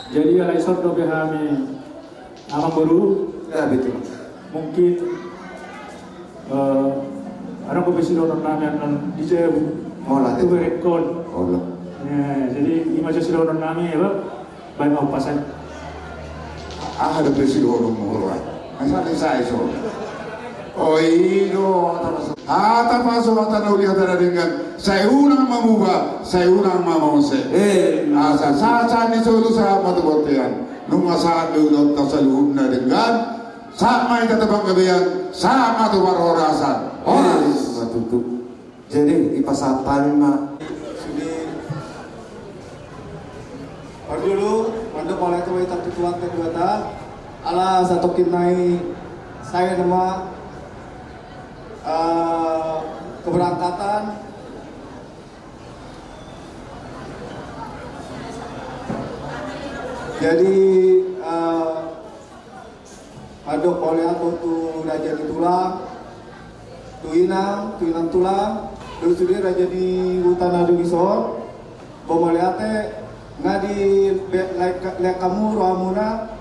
jadi alai sot dobe kami alam baru ya betul mungkin ada komisi donon nami yang dijauh tu berekon ya jadi imasi donon nami ya baik mau pasan ada presiden orang Asal saya so. Oh iyo, ata paso ata ulihat ada dengan saya ulang mamuba, saya ulang mamose. Asa saat ni solo sa matubotian. Nung saat dulu tasaluhun na dengan sama ita tabang gabian sama tu barorasan. Matutup. Jadi ipasatan mah. Dulu, pada mulai itu kita tutuan kedua ta. Ala satu kinai saya nama keberangkatan jadi ada oleh aku tu raja di tulang tuinang tulang dulu sudah raja di hutan adu gisor bomoliate ngadi lek kamu rohamuna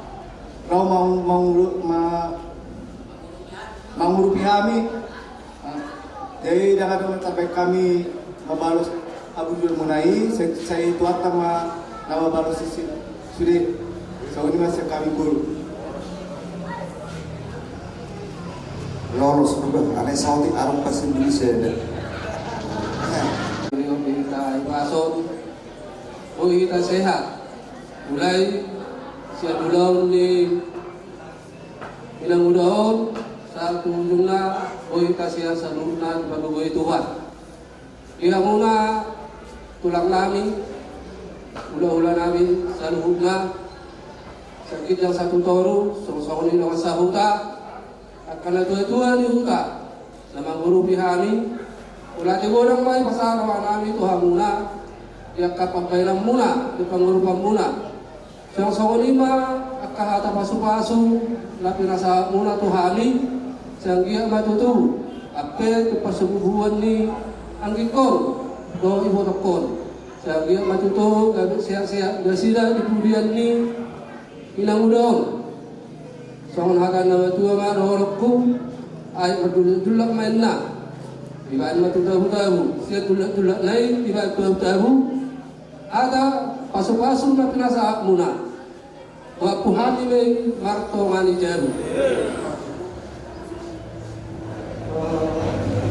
mengurupi kami. Jadi dengan sampai kami membalas Abu Jul Munai, saya itu akan nama balas sudah. So ini masih kami guru. Lolos juga, aneh sauti arung pas Indonesia deh. Beliau kita masuk, kita sehat. Mulai siap bulan ni bilang udahon saat kunjungna, kita siap salurna bagi Tuhan. Ia muna tulang nami, ulah-ulah nami saluhudna sakit yang satu toru, sama-sama ni lawan sahuta. Akan tua-tua ni huta sama guru pihami ulah tigodang mai pasarawan nami Tuhan muna dia kapagkailan muna di pangurupan muna siyang sa lima akahata pasu-pasu lapi nasa muna Tuhani siyang giya matutu ape ti pasububuan ni ang gikon do ibotokon siyang giya matutu gabi siya gasida di pudian ni inangudong soalnya hakan nama tua marorokku ay berdulak main na ibaan matudahu-dahu siya tulak naik ibaan tudahu ada pasu-pasu na pinasaak muna waktu hati may marto ngani jahu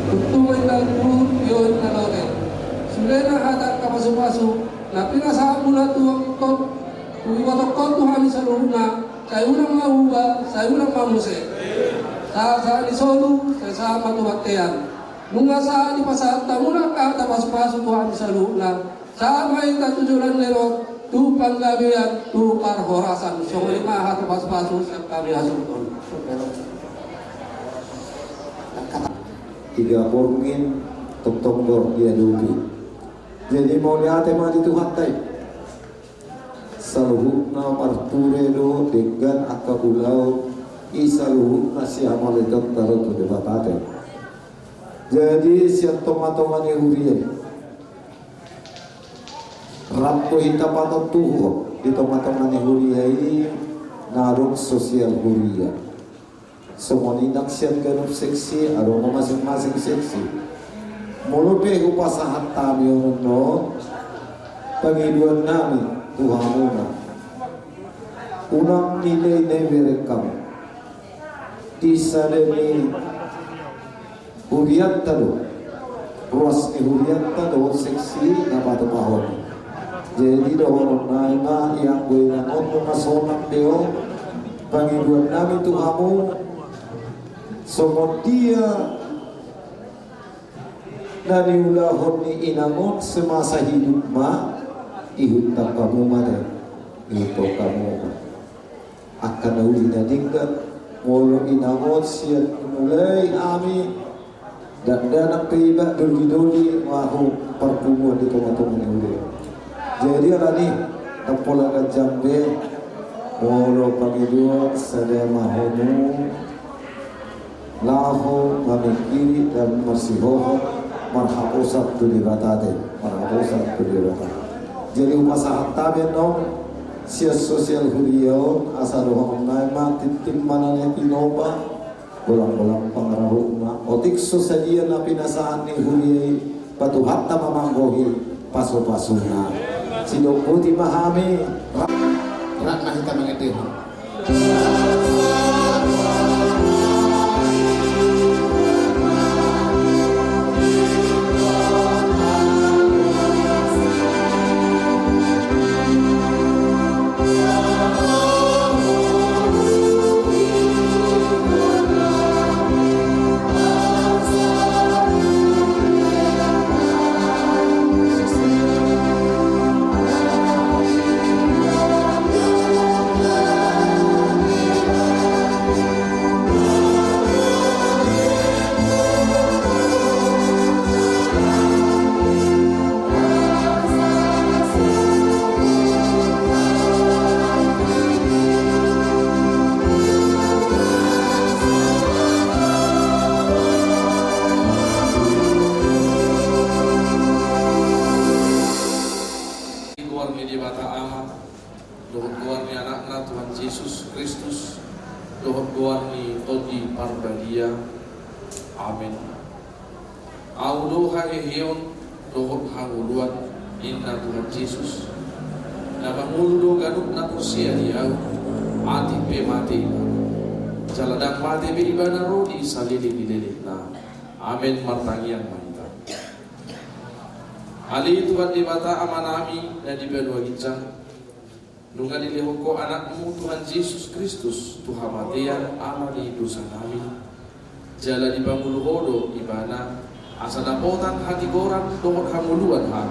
tutuway nagpun yun naloke sudah na hatak ka pasu-pasu na pinasaak muna tuwang ikot tuwiwatokon tuhani sa luna saya ulang mahuba, saya ulang mamuse. Sa di solo, sa matuwatean. Nunga sa di pasat tamuna ka tapas-paso Tuhan sa luna. Sa may katujuran nero tu panggabian tu parhorasan. So lima tapas-paso sa kami hasulton. Tiga porngin tok-tok dia dubi. Jadi mau lihat tema di Tuhan tay. Saluhukna marturelo dengan akabulau isaluhukna siamal itu taruh ke debatate. Jadi siap tomat-tomat hurian rampo hita patok tuho di tomat-tomat huriai naruk sosial huria semua nindak siap kenup seksi aroma masing-masing seksi mulupe upasahan tami ono pengiduan nami Tuhanuna unang nilai merekam disademi huriat tado ruas huriat tado seksi dapat pahon jadi dohon naima yang gue nangon masonak deo pangiduan nami Tuhamu somot dia dari ulahon ni inangon semasa hidup ma ihutang kamu mada ito kamu akan nauli na dingkat molo inamot siya mulai ami dan danak kaiba doli-doli mahu perkumuan di tomat-tomat uli jadi alani napolaga jambe molo pangidua sada mahomu laho mamikiri dan marsihoho marhaposat tu dibatate marhaposat tu dibatate jadi upasahan tabi nong sia sosial huriau asal rohong naima titim mananya pinoba bolang-bolang pangarahuna otik sosadia na pinasaan ni huriai patu hatta mamanggohi paso-pasuna sidok puti mahami rat na hita mengetih dohon goar ni anakna Tuhan Yesus Kristus, dohon goar ni Todi Parbadia. Amin. Au doha heon dohon hanguluan inna Tuhan Yesus. Nama mulu ganuk na kursia dia ati pe mati. Jaladang mati be ibana rodi salili dililih na. Amin martangian mahita. Ali Tuhan di mata amanami dan di benua gicang. Nunga dilihoko anakmu Tuhan Yesus Kristus Tuhan matian amali dosa kami. Jala di bangulu hodo ibana asa dapotan hati goran dohon hamuluan ham.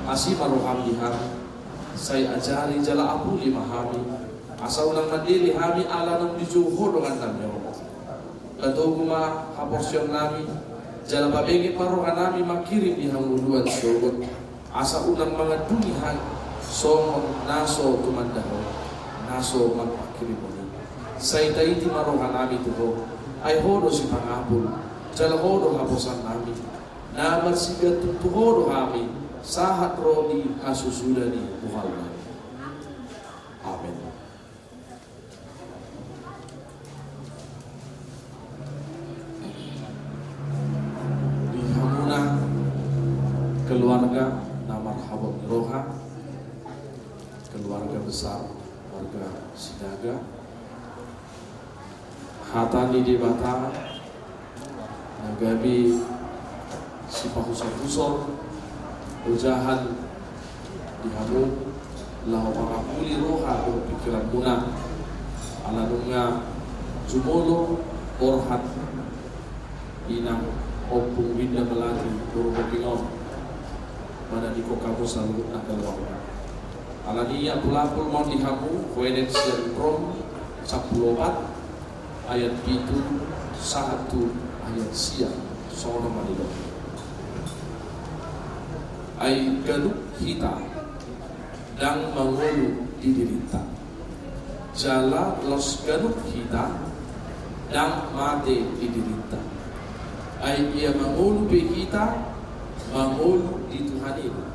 Asi maroham diham. Saya ajari jala apu lima hami. Asa unang mandili hami ala nang dijuho dengan nami. Lato kuma haporsyong nami. Jala babengit marohan nami makirim di hamuluan sogot. Asa unang mga dunihan somon naso tumandaho. Naso magpakirim mo. Say taiti marohan nami tuho. Ay hodo si pangapul. Jala hodo haposan nami. Namar sigat tuhodo kami. Sahat rodi hasusudani buhalna. Amin. Dihamuna keluarga namar habab roha, keluarga besar warga Sidaga, hatani di Batangan, nagabi si pahusor-husor, ujahan dihamu lau mangapuli roha berpikiran munah ala nunga jumolo orhat inang opung winda melati berubah mana di kamu selalu nakal wakna ala niya pulapul mau dihamu kueden siar prom 14 ayat 1 ayat siang sono malilo ay ganuk hita dan mangulu didirita jala los ganuk hita dan mate didirita ay ia mangulu be hita mangulu di Tuhan ini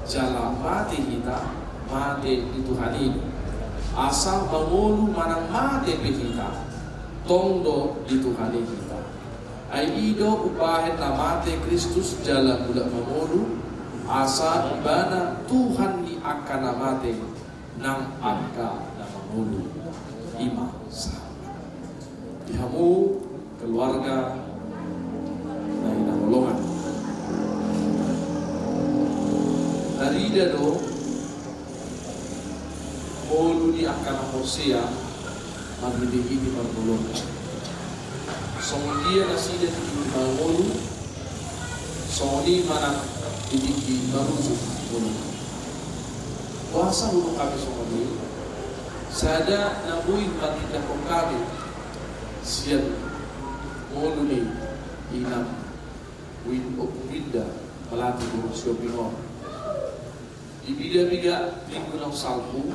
jala mate hita mate di Tuhan ini asal mangulu manang mate be hita tongdo di Tuhan kita ay ido upahen na mate Kristus jala mula mangulu asa ibana Tuhan di akan namate nang angka na mangulu ima sahabat dihamu keluarga na inangolongan dari dado mulu di akan Hosea magbibigay di margulong songia na sida di mangulu soni manang dibigi marusuk mulu kuasa hulu kami soni sada nabuin matindak ko kami siyan mulu ni inam winda malati buruk siyo pinong ibida-biga linggo ng salpo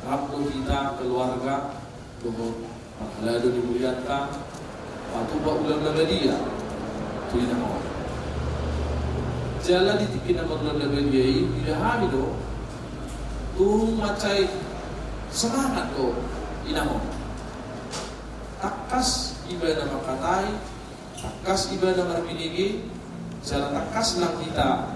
Rabdo kita keluarga dohon mahalado di mulianta patuba ulang nabadia tuina mo jala di tipina maglang nabadia ilahami do tung macay semangat do inamo takas iba na makatay takas iba na marpinigi jala takas lang kita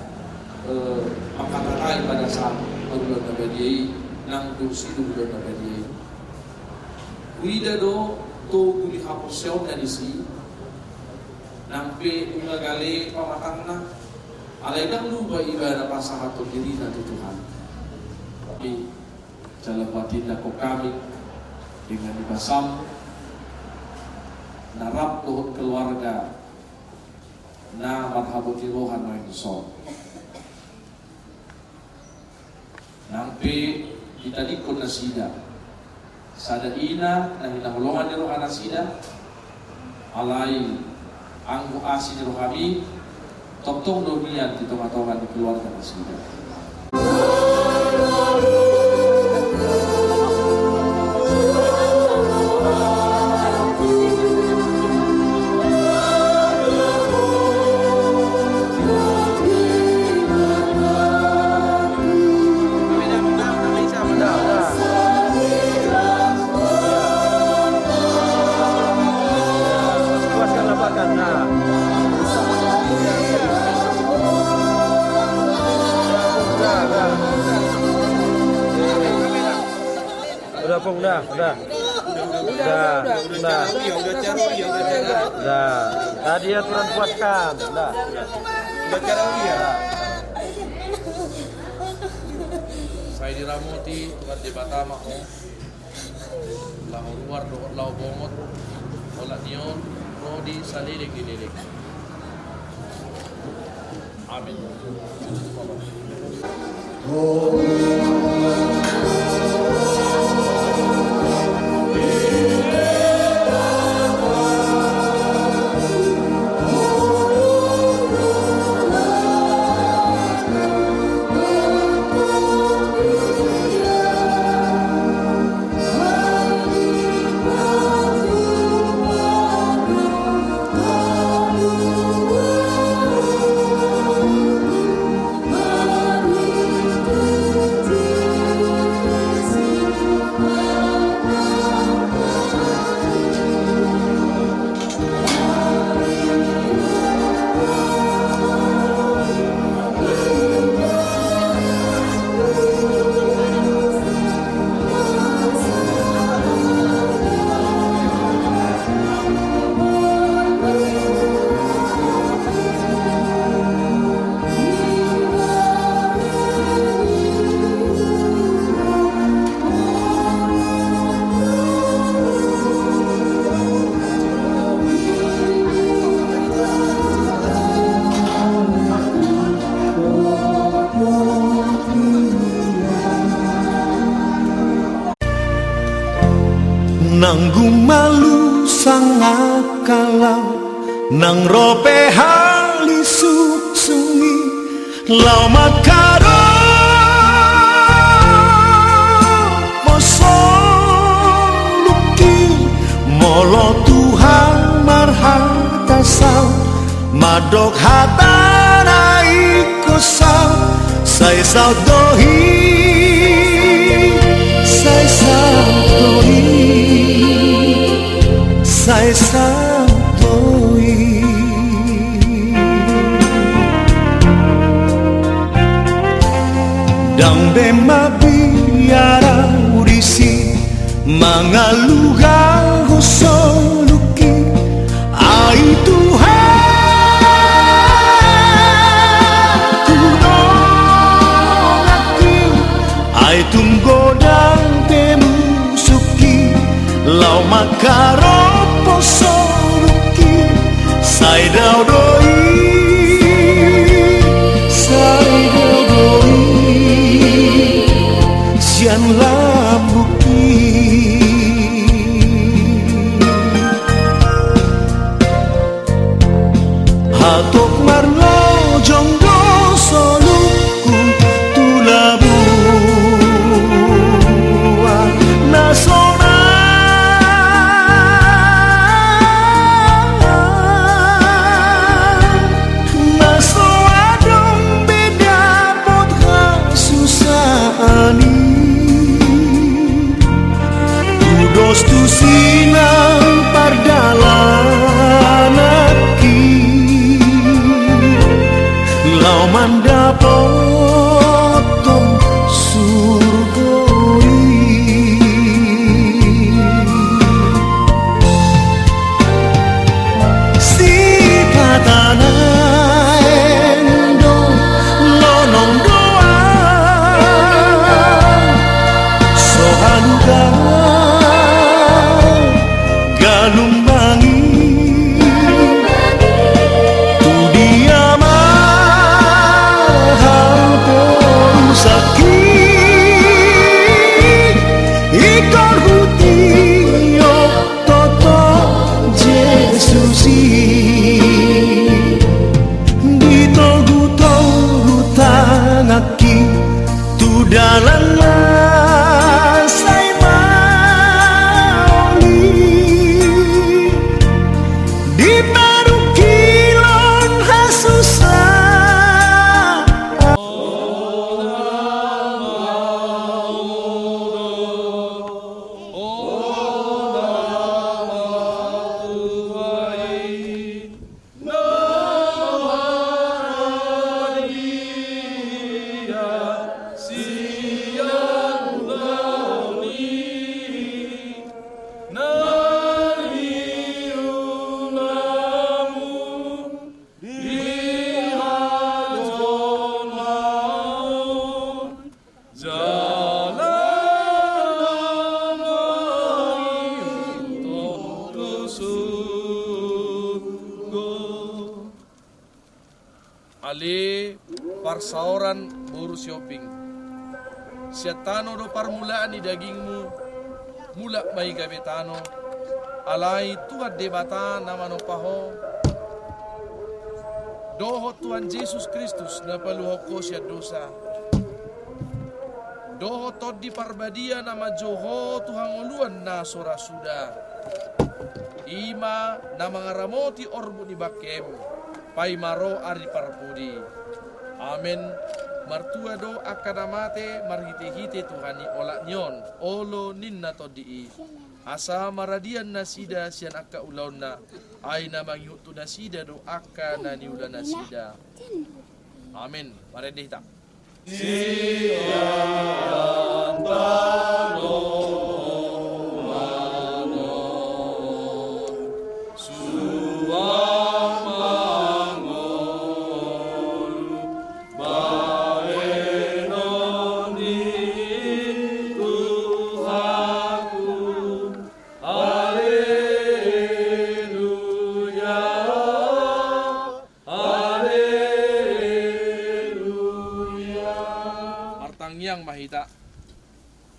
makatatay pada saat maglang nabadia nang dosi dulu na badi wida do to guli haposyon na disi nang pe umagale pamatang na alay nang lupa iba na pasahato diri na Tuhan tapi dalam batin na ko kami dengan ibasam narap doon keluarga na marhabot irohan na inson nang pe kita dikon na sida sada ina na hinahulungan ni rohana sida alay ang buasi ni rohami tong domian dito matongan di keluarga na sida Pung, udah. Tadi aturan puaskan, udah. Saya diramuti Tuhan di Batama ko. Lahu luar lahu bomot. Ola niyon no di salilig dililig. Amin. Nanggung malu sangat kalau nang rope hali sungi lau makaro moso luki molo Tuhan marhata sao madok hatana ikosau saya sao dohi saya sao dohi sai santoi dang bema biara urisi mangaluga gosoluki ai Tuhan kunongaki ai tunggodang temusuki lau makaro posoruki sai daudoi sian lambuki hatok marlo jonggo soluku tulabu nasona tu sinang pardalanaki lau mandapotong surgoi si katana endo lonong doa sohaluga lumbangi tu dia mahal sakit ikor hutio toto Jesusi ditol-gutol tangaki tu dalannya Sia parsaoran boru shopping. Siatano do parmulaan di dagingmu, mulak may gabetano, alay tuad debata namano paho, doho Tuhan Yesus Kristus na paluhok ko siya dosa. Doho tod di parbadia nama Joho Tuhan uluan na sorasuda. Ima na mga ramoti orbo di bakem, paimaro ari parpudi. Amen. Martua do akadamate marhite-hite Tuhani olak nyon olo ninna todi asa maradian nasida sian akka ulauna ay na mangyutu nasida do akka na niula nasida. Amen. Mari dihita. Sian tano mano suwang mangol baenon di Tuhanku. Haleluya, haleluya. Martangyang mahita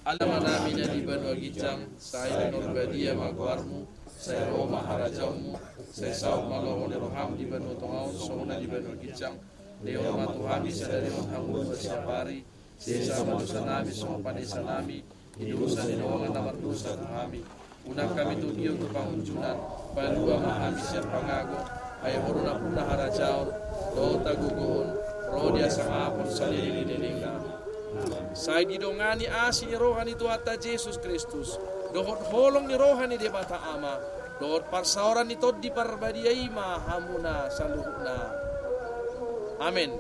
alaman namin na di Banwa Gijang sa ilang Norbadia magwarmo sa Roma harajawmo sa isaw malawon ni Roham di Banwa Tungaw sa una di Banwa Gijang Leo matuhami sa dariwang hangun sa siyapari sa isa madusa namin sa mapanisa namin inuusan ninawangan na mardusa tuhami unang kami tugiyon to pangunjunan palua mahami siya pangago ay horo na puna harajaw do tagugoon rodia sa ngapon sa nilililing namin. Say didongani asi ni rohani Tuhan Yesus Kristus dohot holong ni rohani di bata ama dohot parsauran ni tod di parbadiay mahamuna sa luhuna. Amen.